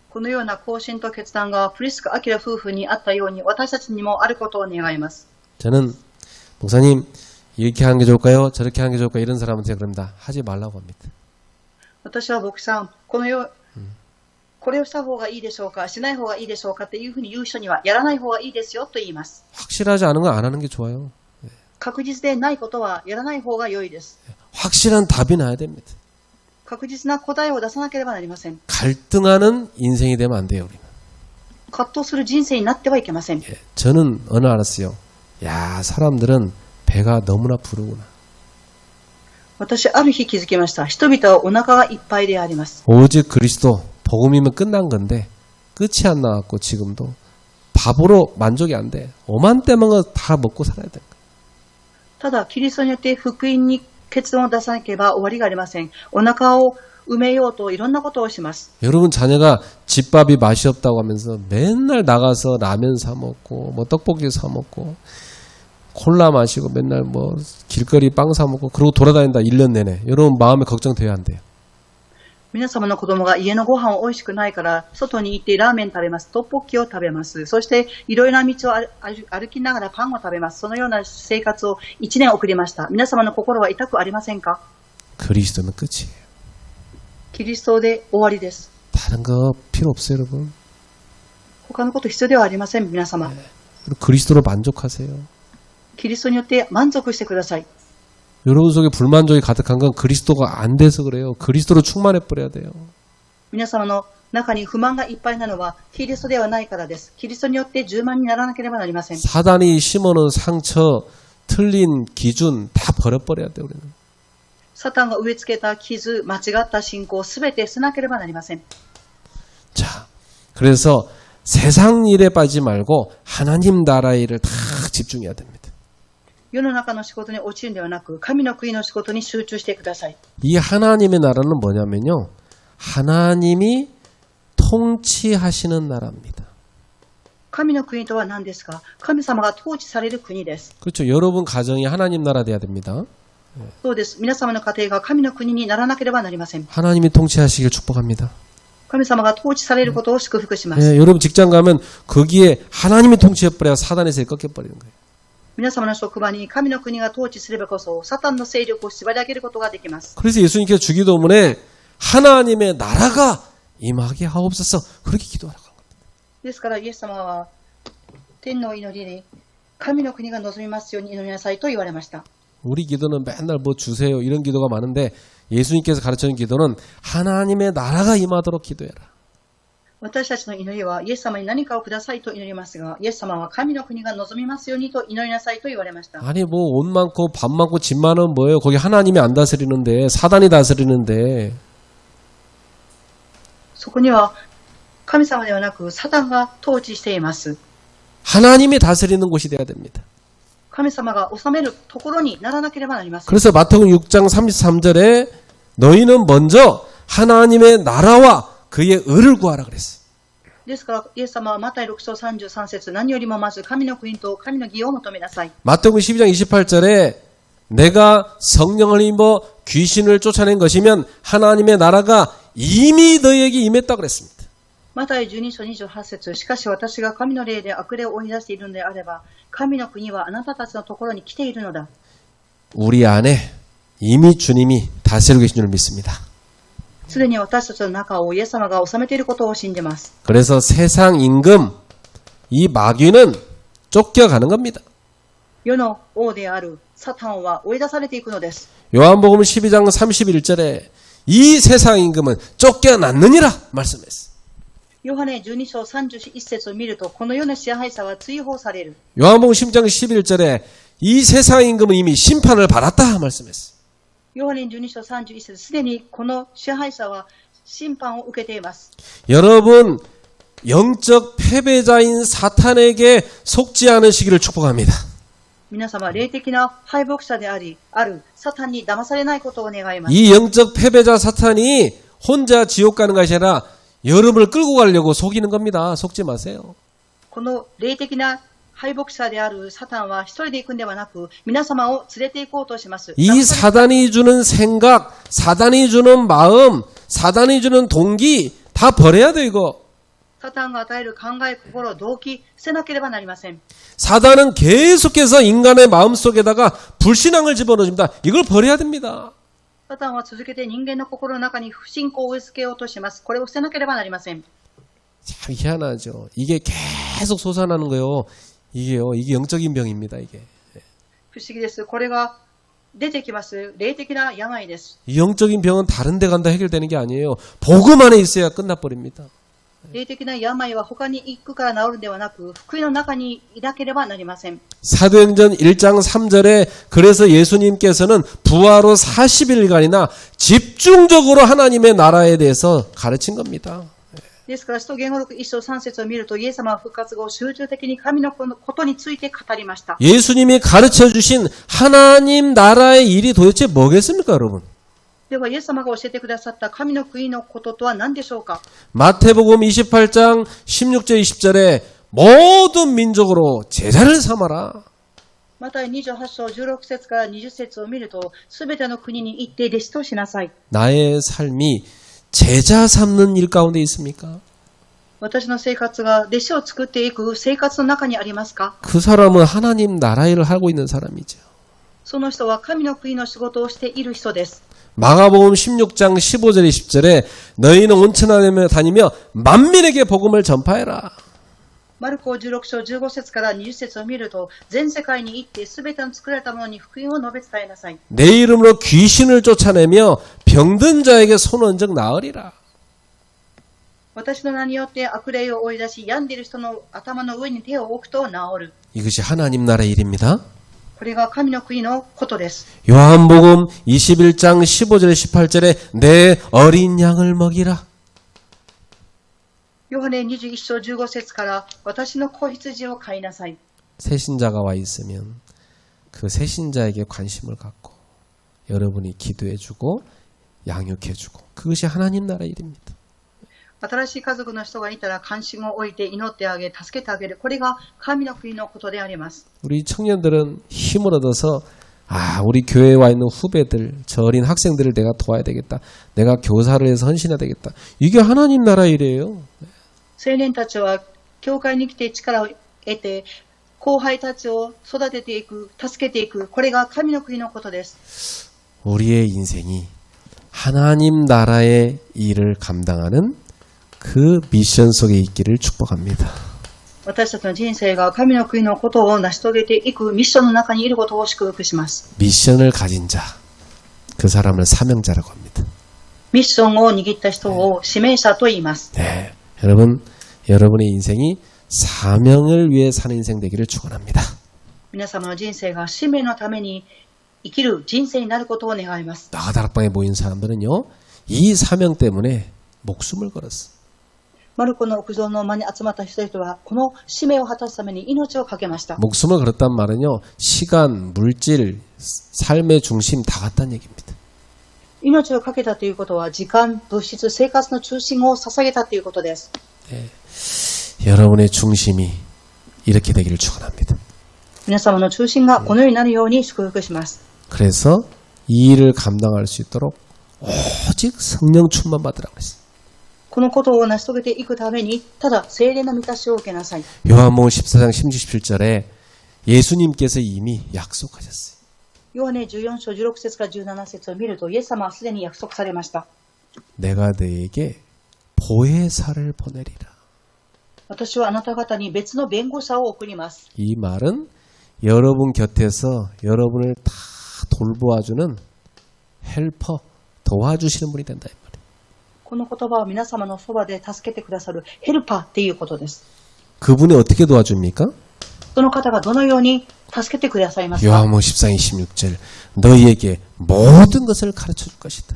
このような行進と決断がプリスカ・アキラ夫婦にあったように私たちにもあることを願います。 저는 목사님 이렇게 하는 게 좋을까요? 저렇게 하는 게 좋을까요? 이런 사람한테 그럽니다. 하지 말라고 합니다. 私は牧さん、これをした方がいいでしょうか、しない方がいいでしょうかっていうふうに言う人にはやらない方がいいですよと言います。 확실하지 않은 건 안 하는 게 좋아요. 確実でないことはやらない方が良いです。 확실한 답이 나야 됩니다. 確実な答えを出さなければなりません。 갈등하는 인생이 되면 안 돼요, 우리는. 葛藤する人生になってはいけません。 예, 저는 어느 알았어요. 야, 사람들은 배가 너무나 부르구나. 私、ある日気づきました。人々はお腹がいっぱいであります。 오직 그리스도 복음이면 끝난 건데 끝이 안 나왔고 지금도 밥으로 만족이 안 돼. 오만 때만 다 먹고 살아야 돼. ただ、キリストによって福音に結論を出さなければ終わりがありません。お腹を埋めようといろんなことをします。 여러분 자녀가 집밥이 맛이 없다고 하면서 맨날 나가서 라면 사 먹고 뭐 떡볶이 사 먹고 콜라 마시고 맨날 뭐 길거리 빵 사 먹고 그러고 돌아다닌다 1년 내내. 여러분 마음에 걱정돼야 안 돼요. 皆様の子供が家のご飯を美味しくないから外に行ってラーメン食べます。トッポッキを食べます。そしていろいろな道を歩きながらパンを食べます。そのような生活を1年送りました。皆様の心は痛くありませんか？ 그리스도면 끝이에요. キリストで終わりです。 다른 거 필요 없어요, 여러분. 他のこと必要ではありません、皆様。 그리고 그리스도로 만족하세요. キリストによって満足してください。 여러분 속에 불만족이 가득한 건 그리스도가 안 돼서 그래요. 그리스도로 충만해 버려야 돼요. 皆様の中に不満がいっぱいなのはキリストではないからです。キリストによって充満にならなければなりません。 사단이 심어놓은 상처, 틀린 기준 다 버려버려야 돼요, 우리는. サタンが植え付けた傷、間違った信仰すべて捨てなければなりません。 자, 그래서 세상 일에 빠지지 말고 하나님 나라 일을 다 집중해야 됩니다. 世の中の仕事に落ちるんではなく、神の国の仕事に集中してください。 이 하나님의 나라는 뭐냐면요. 하나님이 통치하시는 나라입니다. 神の国とは何ですか？神様が統治される国です。 그렇죠. 여러분 가정이 하나님 나라 돼야 됩니다. そうです。皆様の家庭が神の国にならなければなりません。 하나님이 통치하시길 축복합니다. 神様が統治されることを祝福します。 예, 여러분 직장 가면 거기에 하나님이 통치해버려야 사단의 세를 꺾여버리는 거예요. 皆様の職場に神の国が統治すればこそ、サタンの勢力を縛り上げることができます。 그래서 예수님께서 주기도문에 하나님의 나라가 임하게 하옵소서 그렇게 기도하라고 한 겁니다. ですから、イエス様は天の祈りで神の国が望みますように祈りなさいと言われました。 우리 기도는 맨날 뭐 주세요 이런 기도가 많은데 예수님께서 가르쳐준 기도는 하나님의 나라가 임하도록 기도해라. 私たちの祈りはイエス様に何かをくださいと祈りますが、イエス様は神の国が望みますようにと祈りなさいと言われました。 아니 뭐 옷 많고 밥 많고 집 많으면 뭐예요? 거기 하나님이 안 다스리는데 사단이 다스리는데 そこには神様ではなくサタンが統治しています。 하나님이 다스리는 곳이 돼야 됩니다. 神様が治めるところにならなければなりません。 그래서 마태복음 6장 33절에 너희는 먼저 하나님의 나라와 그의 의를 구하라 그랬어요. ですから、イエス様はマタイ6章33節、何よりもまず神の国と神の義を求めなさい。 마태복음 12장 28절에 내가 성령을 입어 귀신을 쫓아낸 것이면 하나님의 나라가 이미 너희에게 임했다고 그랬습니다. マタイ12章28節、しかし私が神の霊で悪霊を追い出しているのであれば、神の国はあなたたちのところに来ているのだ。 우리 안에 이미 주님이 다스리고 계신 줄 믿습니다. すでに私たちの中をイエス様が治めていることを信じます。 그래서 세상 임금 이 마귀는 쫓겨가는 겁니다. 世の王であるサタンは追い出されていくのです。 요한복음 12장 31절에 이 세상 임금은 쫓겨났느니라 말씀했어요. ヨハネ12章31節を見ると、この世の支配者は追放される。 요한복음 10장 11절에 이 세상 임금은 이미 심판을 받았다 말씀했어요. ヨハネ12章31節、すでにこの支配者は審判を受けています。 여러분 영적 패배자인 사탄에게 속지 않으시기를 축복합니다. 皆様、霊的な敗北者であるサタンに騙されないことを願います。 이 영적 패배자 사탄이 혼자 지옥 가는 것이 아니라 여러분을 끌고 가려고 속이는 겁니다. 속지 마세요. この霊的な敗北者であるサタンは一人で行くんではなく、皆様を連れて行こうとします。 이 사단이 주는 생각, 사단이 주는 마음, 사단이 주는 동기 다 버려야 돼 이거. サタンが与える考え、心、動機、捨てなければなりません。 사단은 계속해서 인간의 마음속에다가 불신앙을 집어넣습니다. 이걸 버려야 됩니다. サタンは続けて人間の心の中に不信仰を植え付けようとします。これを捨てなければなりません。 참 희한하죠. 이게 계속 솟아나는 거요. 이게 영적인 병입니다. 이게. 不思議です。これが出てきます。霊的な病です。 이 영적인 병은 다른 데 간다 해결되는 게 아니에요. 복음 안에 있어야 끝나버립니다. 霊的な病は他に行くから治るんではなく、福音の中にいなければなりません。 사도행전 1장 3절에 그래서 예수님께서는 부활 후 40일간이나 집중적으로 하나님의 나라에 대해서 가르친 겁니다. ですから、使徒言語録1章3節を見ると、イエス様は復活後、集中的に神のことについて語りました。 예수님이 가르쳐 주신 하나님 나라의 일이 도대체 뭐겠습니까, 여러분? では、イエス様が教えてくださった神の国のこととは何でしょうか？ 마태복음 28장 16절 20절에 모든 민족으로 제자를 삼아라. マタイ28章16節から20節を見ると、すべての国に行って弟子としなさい。 나의 삶이 제자 삼는 일 가운데 있습니까? 私の生活が弟子を作っていく生活の中にありますか？ 그 사람은 하나님 나라 일을 하고 있는 사람이죠. その人は神の国の仕事をしている人です。 마가복음 16장 15절 20절에 너희는 온 천하에 다니며 만민에게 복음을 전파해라. マルコ16章15節から20節を見ると、全世界に行ってすべての作られたものに福音を述べ伝えなさい。 내 이름으로 귀신을 쫓아내며 병든 자에게 손 얹어 나으리라. 私の名によって悪霊を追い出し、病んでいる人の頭の上に手を置くと治る。 이것이 하나님 나라의 일입니다. これが神の国のことです。 요한복음 21장 15절 18절에 내 어린 양을 먹이라. ヨハネ21章15節から私の子羊を飼いなさい。 새신자가 와 있으면 그 새신자에게 관심을 갖고 여러분이 기도해주고 양육해주고 그것이 하나님 나라의 일입니다. 新しい家族の人がいたら関心を置いて祈ってあげ、助けてあげる。これが神の国のことであります。 우리 청년들은 힘을 얻어서 우리 교회에 와 있는 후배들, 저 어린 학생들을 내가 도와야 되겠다. 내가 교사를 해서 헌신해야 되겠다. 이게 하나님 나라의 일이에요. 青年たちは教会に来て力を得て、後輩たちを育てていく、助けていく。これが神の国のことです。 우리의 인생이 하나님 나라의 일을 감당하는 그 미션 속에 있기를 축복합니다. 私たちの人生が神の国のことを成し遂げていくミッションの中にいることを祝福します。 미션을 가진 자, 그 사람을 사명자라고 합니다. ミッションを握った人を指名者と言います。 네, 여러분의 인생이 사명을 위해 사는 인생 되기를 축원합니다. 皆様の人生が使命のために生きる人生になることを願います。 나가다락방에 모인 사람들은요, 이 사명 때문에 목숨을 걸었어. マルコの屋上の間に集まった人々はこの使命を果たすために命を懸けました。 목숨을 걸었단 말은요, 시간, 물질, 삶의 중심 다 갔다는 얘기입니다. 命を懸けたということは時間、物質、生活の中心を捧げたということです。 네, 여러분의 중심이 이렇게 되기를 축원합니다. 皆様の中心がこのようになるように祝福します。 그래서 이 일을 감당할 수 있도록 오직 성령 충만 받으라고 했어요. このことを成し遂げていくためにただ聖霊の満たしを受けなさい。 요한복음 14장 17절에 예수님께서 이미 약속하셨어요. ヨハネ14章16節から17節を見ると、イエス様はすでに約束されました。 내가 너에게 보혜사를 보내리라. 私はあなた方に別の弁護者を送ります。 이 말은 여러분 곁에서 여러분을 다 돌보아주는 헬퍼, 도와주시는 분이 된다 이 말이에요. この言葉は皆様のそばで助けてくださるヘルパーっていうことです。 그분이 어떻게 도와줍니까? その方がどのように助けてくださいますか。 요한복음 14장 26절 너희에게 모든 것을 가르쳐줄 것이다.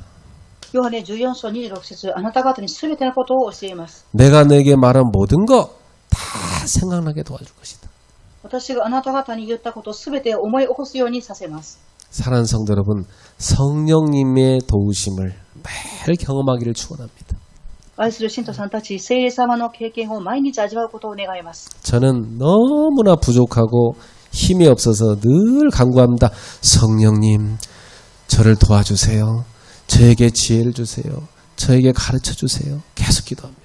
ヨハネ14章26節、あなた方に全てのことを教えます。 내가 너에게 말한 모든 거 다 생각나게 도와줄 것이다. 私があなた方に言ったことを全て思い起こすようにさせます。 사랑하는 성도 여러분, 성령님의 도우심을 매일 경험하기를 축원합니다. 愛する信徒さんたち、聖霊様の経験を毎日味わうことを願います。 저는 너무나 부족하고 힘이 없어서 늘 간구합니다. 성령님, 저를 도와주세요. 저에게 지혜를 주세요. 저에게 가르쳐 주세요. 계속 기도합니다.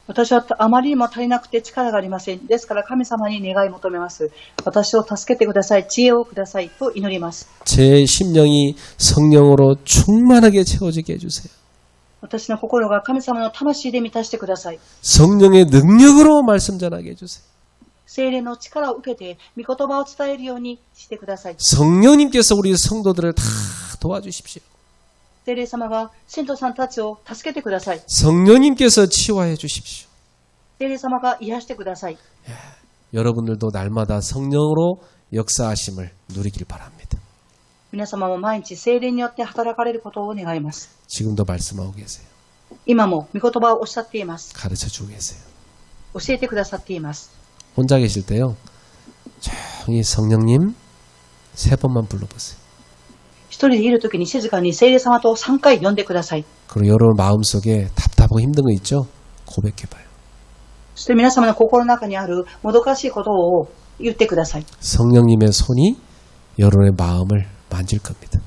私はあまりにも足りなくて力がありません。ですから神様に願い求めます。私を助けてください。知恵をください。と祈ります。 제 심령이 성령으로 충만하게 채워지게 해주세요. 私の心が神様の魂で満たしてください。 성령의 능력으로 말씀 전하게 해주세요. 聖霊の力を受けて御言葉を伝えるようにしてください。 성령님께서 우리 성도들을 다 도와주십시오. 聖霊様が信徒さんたちを助けてください。 성령님께서 치유해 주십시오. 聖霊様が癒してください。 여러분들도 날마다 성령으로 역사하심을 누리길 바랍니다. 皆様も毎日聖霊によって働かれることを願います。 지금도 말씀하고 계세요. 今も御言葉をおっしゃっています。 가르쳐주고 계세요. 教えてくださっています。 혼자 계실 때요. 조용히 성령님 3번만 불러보세요. 一人でいるときに静かに聖霊様と3回呼んでください。 그리고 여러분 마음속에 답답하고 힘든 거 있죠? 고백해봐요. そして皆様の心の中にあるもどかしいことを言ってください。 성령님의 손이 여러분의 마음을 만질 겁니다.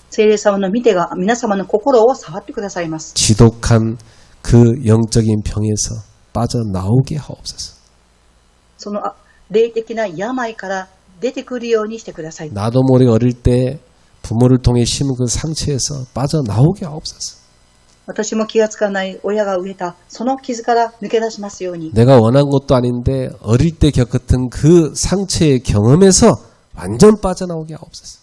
聖霊様の御手が皆様の心を触ってくださいます。 지독한 그 영적인 병에서 빠져나오게 하옵소서. その霊的な病から出てくるようにしてください。 나도 모르게 어릴 때 부모를 통해 심은 그 상처에서 빠져나오게 하옵소서. 私も気がつかない親が植えたその傷から抜け出しますように。 내가 원한 것도 아닌데 어릴 때 겪었던 그 상처의 경험에서 완전 빠져나오게 하옵소서.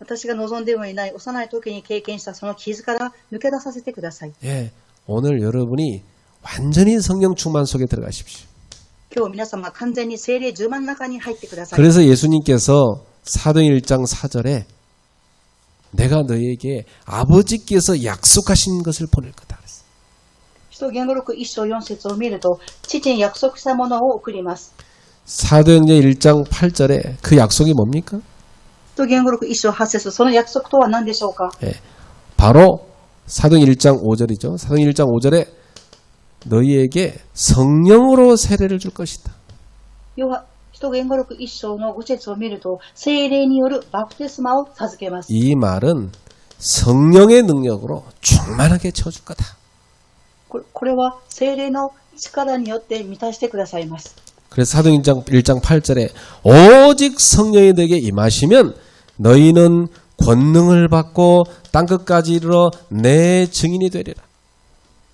私が望んでもいない幼い時に経験したその傷から抜け出させてください。 예, 오늘 여러분이 완전히 성령 충만 속에 들어가십시오. 今日皆様完全に聖霊充満の中に入ってください。 그래서 예수님께서 사도행 1장 4절에 내가 너에게 아버지께서 약속하신 것을 보낼 거다 그랬어요. 使徒言語録1章4節を見ると、父に約束したものを送ります。 사도행전 1장 8절에 그 약속이 뭡니까? 使徒言語録1章8節、その約束とは何でしょうか？ 예, 바로 사도행 1장 5절이죠. 사도행 1장 5절에 너희에게 성령으로 세례를 줄 것이다. 要は、使徒言語録1章の5節を見ると、聖霊によるバプテスマを授けます。 이 말은 성령의 능력으로 충만하게 채워줄 거다. これは聖霊の力によって満たしてくださいます。 그래서 사도행전 1장 8절에 오직 성령이 너에게 임하시면 너희는 권능을 받고 땅끝까지 이르러 내 증인이 되리라.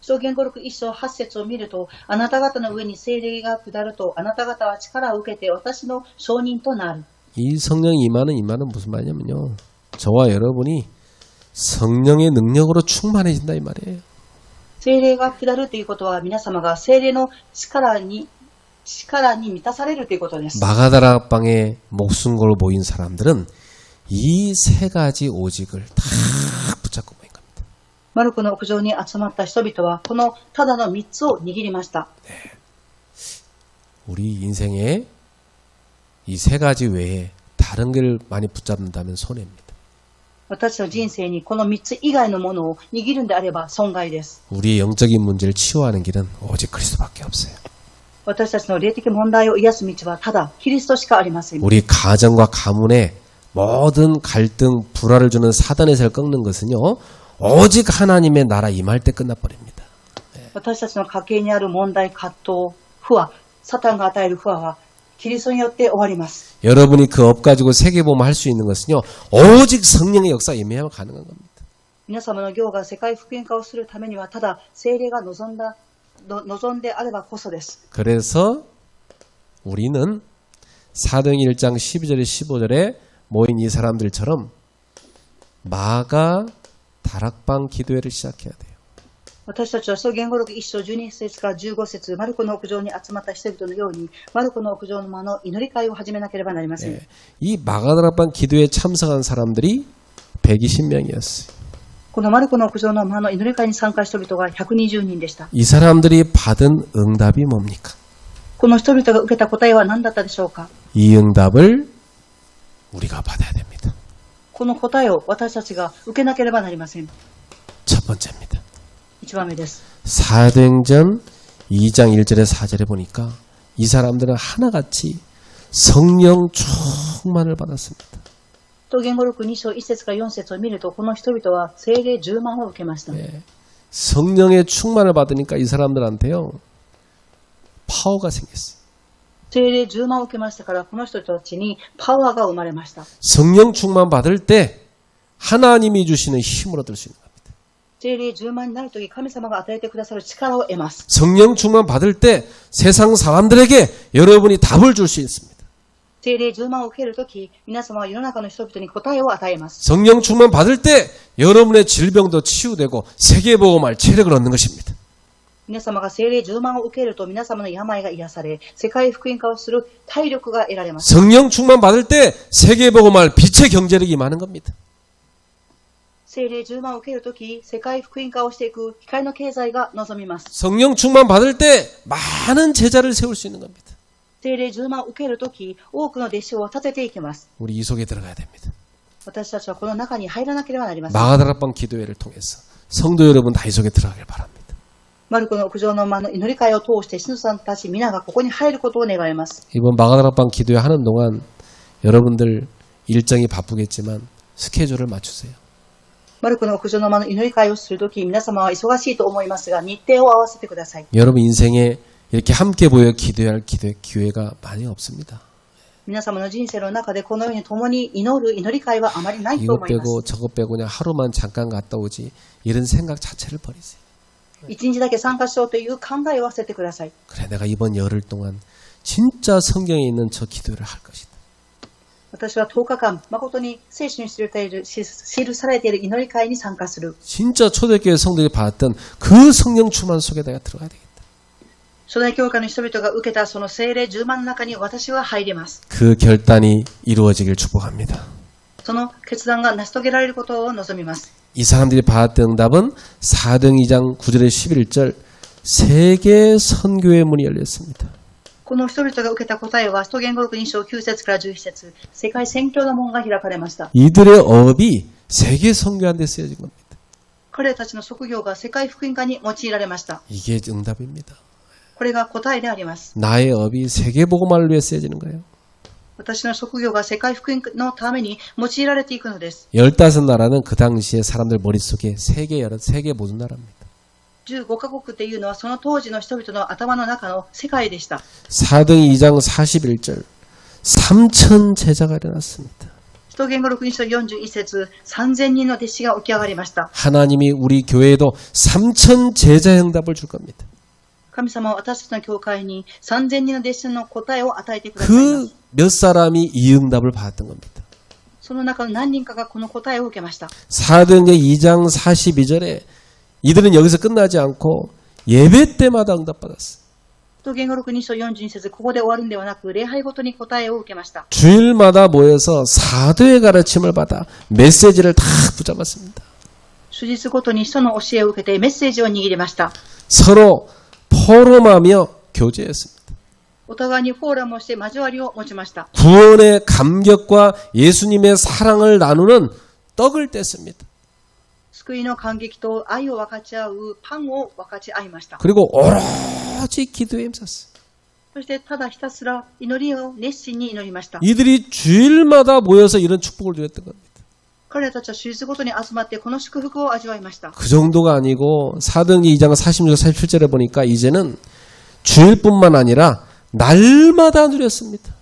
使徒言語録1章8節を見ると、あなた方の上に聖霊が下ると、あなた方は力を受けて私の証人となる。 이 성령이 임하는 무슨 말이냐면요. 저와 여러분이 성령의 능력으로 충만해진다 이 말이에요. 聖霊が下るということは、皆様が聖霊の力に満たされるということです。 마가다락방에 목숨 걸고 모인 사람들은 이 세 가지 오직을 다 붙잡고 모인 겁니다. マルコの屋上に集まった人々は、このただの3つを握りました。 우리 인생에 이 세 가지 외에 다른 걸 많이 붙잡는다면 손해입니다. 私の人生にこの3つ以外のものを握るんであれば損害です。 우리의 영적인 문제를 치유하는 길은 오직 그리스도밖에 없어요. 私たちの霊的問題を癒す道はただキリストしかありません。 우리 가정과 가문에 모든 갈등, 불화를 주는 사단의 세를 꺾는 것은요. 오직 하나님의 나라 임할 때 끝나버립니다. 私たちの家計にある問題、葛藤、不和、サタンが与える不和はキリストによって終わります。 여러분이 그 업 가지고 세계보험을 할 수 있는 것은요. 오직 성령의 역사에 임해야만 가능한 겁니다. 皆様の業が世界福音化をするためにはただ聖霊が望んであればこそです。 그래서 우리는 사도행 1장 12절에 15절에 모인 이 사람들처럼 마가 다락방 기도회를 시작해야 돼요. 私たちは使徒言語録1章12節から15節、マルコの屋上に集まった人々のように、マルコの屋上の間の祈り会を始めなければなりません。 이 마가다락방 기도회에 참석한 사람들이 120명이었어요. このマルコの屋上の間の祈り会に参加した人々が120人でした。 이 사람들이 받은 응답이 뭡니까? この人々が受けた答えは何だったでしょうか？ 이 응답을 우리가 받아야 됩니다. この答えを私たちが受けなければなりません。 첫 번째입니다. 1番目です。 사도행전 2장 1절에 4절에 보니까 이 사람들은 하나같이 성령 충만을 받았습니다. 使徒言語録2章1節から4節を見ると、この人々は聖霊10万を受けました。 성령의 충만을 받으니까 이 사람들한테요. 파워가 생겼어요. 聖霊10万を受けましたから、この人たちにパワーが生まれました。 성령 충만 받을 때 하나님이 주시는 힘을 얻을 수 있는 겁니다. 聖霊10万になるとき、神様が与えてくださる力を得ます。 성령 충만 받을 때 세상 사람들에게 여러분이 답을 줄 수 있습니다. 聖霊10万を受けるとき、皆様は世の中の人々に答えを与えます。 성령 충만 받을 때 여러분의 질병도 치유되고 세계보험할 체력을 얻는 것입니다. 皆様が聖霊10万を受けると、皆様の病が癒され、世界福音化をする体力が得られます。 성령 충만 받을 때 세계보험할 빛의 경제력이 임하는 겁니다. 聖霊10万を受けるとき、世界福音化をしていく光の経済が望みます。 성령 충만 받을 때 많은 제자를 세울 수 있는 겁니다. 聖霊10万を受けるとき、多くの弟子を立てていきます。 우리 이 속에 들어가야 됩니다. 私たちはこの中に入らなければなりません。 마가다락방 기도회를 통해서 성도 여러분 다 이 속에 들어가길 바랍니다. マルコの屋上の間の祈り会を通して、信徒さんたち皆がここに入ることを願います。 이번 마가다락방 기도회 하는 동안 여러분들 일정이 바쁘겠지만 스케줄을 맞추세요. マルコの屋上の間の祈り会をするとき、皆様は忙しいと思いますが、日程を合わせてください。 여러분 인생에 이렇게 함께 모여 기도할 기회가 많이 없습니다. 皆様の人生の中でこのように共に祈る祈り会はあまりないと 이것 思います。 빼고 저것 빼고 그냥 하루만 잠깐 갔다 오지 이런 생각 자체를 버리세요. 一日だけ参加しようという考えを忘れてください。 그래 내가 이번 열흘 동안 진짜 성경에 있는 저 기도를 할 것이다. 私は10日間、誠に聖書に記されている祈り会に参加する。 진짜 초대교회 성도들이 받았던 그 성령 충만 속에 내가 들어가야 되겠다. 初代教会の人々が受けたその聖霊10万の中に私は入ります。 그 결단이 이루어지길 축복합니다. その決断が成し遂げられることを望みます。 이 사람들이 받았던 응답은 4등 2장 9절에 11절 세계 선교의 문이 열렸습니다. この人々が受けた答えは、使徒言語録2章9節から11節、世界宣教の門が開かれました。 이들의 업이 세계 선교하는 데 쓰여진 겁니다. 彼たちの職業が世界福音化に用いられました。 이게 응답입니다. これが答えであります。 나의 업이 세계 복음화를 위해 쓰여지는 거예요. 私の職業が世界福音のために用いられていくのです。 15나라는 그 당시에 사람들 머릿속에 세계 모든 나라입니다. 15カ国っていうのはその当時の人々の頭の中の世界でした。 4등 2장 41절 3,000 제자가 일어났습니다. 使徒言語録2章41節、3000人の弟子が起き上がりました。 하나님이 우리 교회에도 3,000 제자 응답을 줄 겁니다. 神様は私たちの教会に3000人の弟子の答えを与えてくださいます。 그 몇 사람이 이 응답을 받았던 겁니다. その中の何人かがこの答えを受けました。 4등의 2장 42절에 이들은 여기서 끝나지 않고 예배 때마다 응답받았어요. 使徒言語録2章42節、ここで終わるんではなく、礼拝ごとに答えを受けました。 주일마다 모여서 사도의 가르침을 받아 메시지를 다 붙잡았습니다. 主日ごとに人の教えを受けてメッセージを握りました。 서로 포럼하며 교제했습니다. お互いにフォーラムをして交わりを持ちました。 구원의 감격과 예수님의 사랑을 나누는 떡을 뗐습니다. 救いの感激と愛を分かち合うパンを分かち合いました。 그리고 오로지 기도에 힘썼어요. そしてただひたすら祈りを熱心に祈りました。 이들이 주일마다 모여서 이런 축복을 누렸던 겁니다. 彼らたちは手術ごとに集まってこの祝福を味わいました。 그 정도가 아니고 4등 2장 46절 47절에 보니까 이제는 주일뿐만 아니라 날마다 누렸습니다.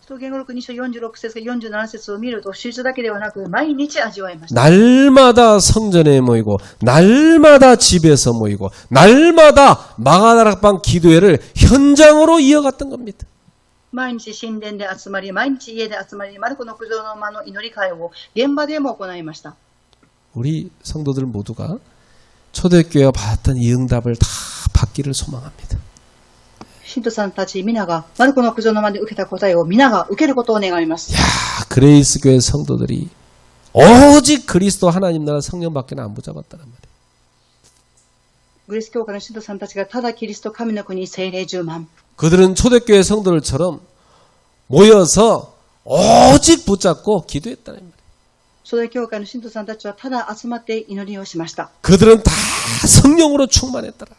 使徒言語録2章46節か47節を見ると、手術だけではなく毎日味わいました。 날마다 성전에 모이고 날마다 집에서 모이고 날마다 마가다락방 기도회를 현장으로 이어갔던 겁니다. 毎日神殿で集まり、毎日家で集まり、マルコの九条の間の祈り会を現場でも行いました。 우리 성도들 모두가 초대교회가 받았던 이 응답을 다 받기를 소망합니다. 信徒さんたち皆がマルコの九条の間で受けた答えを皆が受けることを願います。 야, 그레이스 교회 성도들이 오직 그리스도 하나님 나라 성령 밖에 안 붙잡았다는 말이에요. グリス教会の信徒さんたちがただキリスト神の国聖霊10万。 그들은 초대교회 성도들처럼 모여서 오직 붙잡고 기도했다는 말이에요. 初代教会の信徒さんたちはただ集まって祈りをしました。 그들은 다 성령으로 충만했더라.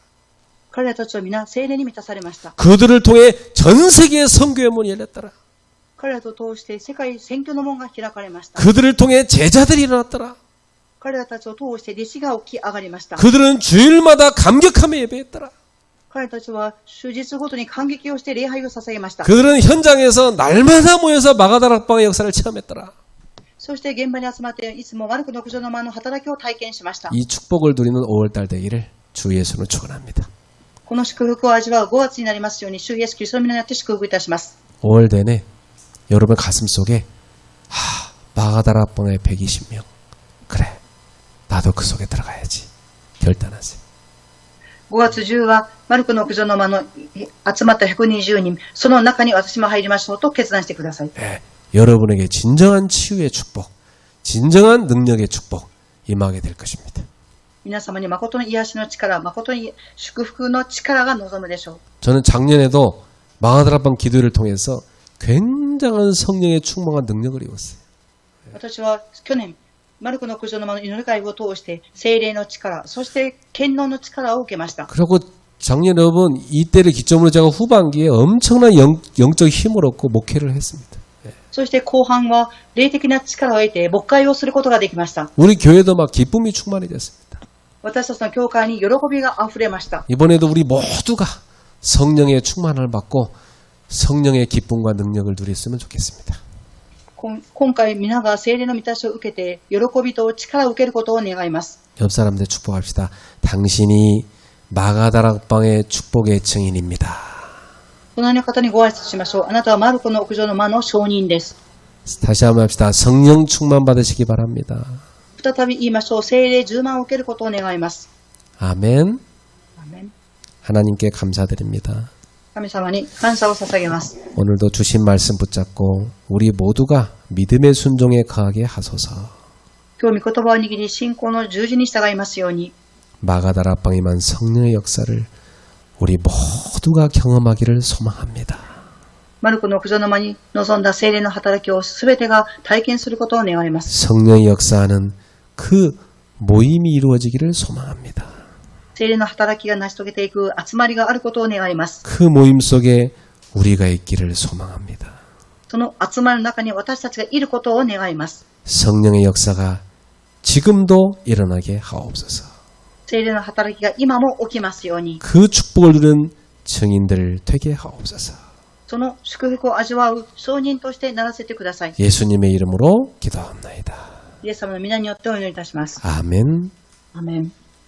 彼らたちは皆聖霊に満たされました。 그들을 통해 전 세계의 선교의 문이 열렸더라. 彼らと通して世界宣教の門が開かれました。 그들을 통해 제자들이 일어났더라. 彼らたちを通して弟子が起き上がりました。 그들은 주일마다 감격하며 예배했더라. 彼らたちは終日ごとに感激をして礼拝を捧げました。 그들은 현장에서 날마다 모여서 마가다락방의 역사를 체험했더라. そして現場に集まっていつもマルコの九条の間の働きを体験しました。 이 축복을 누리는 5월달 되기를 주 예수는 축원합니다. この祝福を味わう5月になりますように、主イエスキリストの皆によって祝福いたします。 5월 내내 여러분 가슴 속에 마가다락방의 120명 그래 나도 그 속에 들어가야지 결단하세요. 5月10はマルコの九条の間の集まった120人、その中に私も入りましょうと決断してください。 네, 여러분에게 진정한 치유의 축복, 진정한 능력의 축복 임하게 될 것입니다. 皆様に誠の癒しの力、誠に祝福の力が望むでしょう。 저는 작년에도 마가다락방 기도를 통해서 굉장한 성령의 충만한 능력을 입었어요. 私は去年、マルコの九条の間の祈り会を通して聖霊の力、そして権能の力を受けました。 그리고 작년 여러분 이때를 기점으로 제가 후반기에 엄청난 영적 힘을 얻고 목회를 했습니다. そして後半は霊的な力を得て牧会をすることができました。 우리 교회도 막 기쁨이 충만이 됐습니다. 私たちの教会に喜びがあふれました。 이번에도 우리 모두가 성령의 충만을 받고 성령의 기쁨과 능력을 누렸으면 좋겠습니다. 今回皆が聖霊の満たしを受けて喜びと力を受けることを願います。 옆 사람들 축복합시다. 당신이 마가다락방의 축복의 증인입니다. 隣の方にご挨拶しましょう。あなたはマルコの屋上の間の証人です。 다시 한번 합시다. 성령 충만 받으시기 바랍니다. 再び言いましょう。聖霊10万を受けることを願います。 아멘. アーメン。 하나님께 감사드립니다. 神様に感謝を捧げます。 오늘도 주신 말씀 붙잡고 우리 모두가 믿음의 순종에 거하게 하소서. 今日御言葉を握り信仰の十字に従いますように、 마가다락방에 임한 성령의 역사를 우리 모두가 경험하기를 소망합니다. マルコの九条の間に臨んだ聖霊の働きをすべてが体験することを願います。 성령의 역사하는 그 모임이 이루어지기를 소망합니다. 聖霊の働きが成し遂げていく集まりがあることを願います。 그 모임 속에 우리가 있기를 소망합니다. その集まりの中に私たちがいることを願います。 성령의 역사가 지금도 일어나게 하옵소서. 聖霊の働きが今も起きますように、 그 축복을 누리는 증인들 되게 하옵소서. その祝福を味わう証人としてならせてください。 예수님의 이름으로 기도합나이다. イエス様の皆によってお祈りいたします。 아멘. アーメン。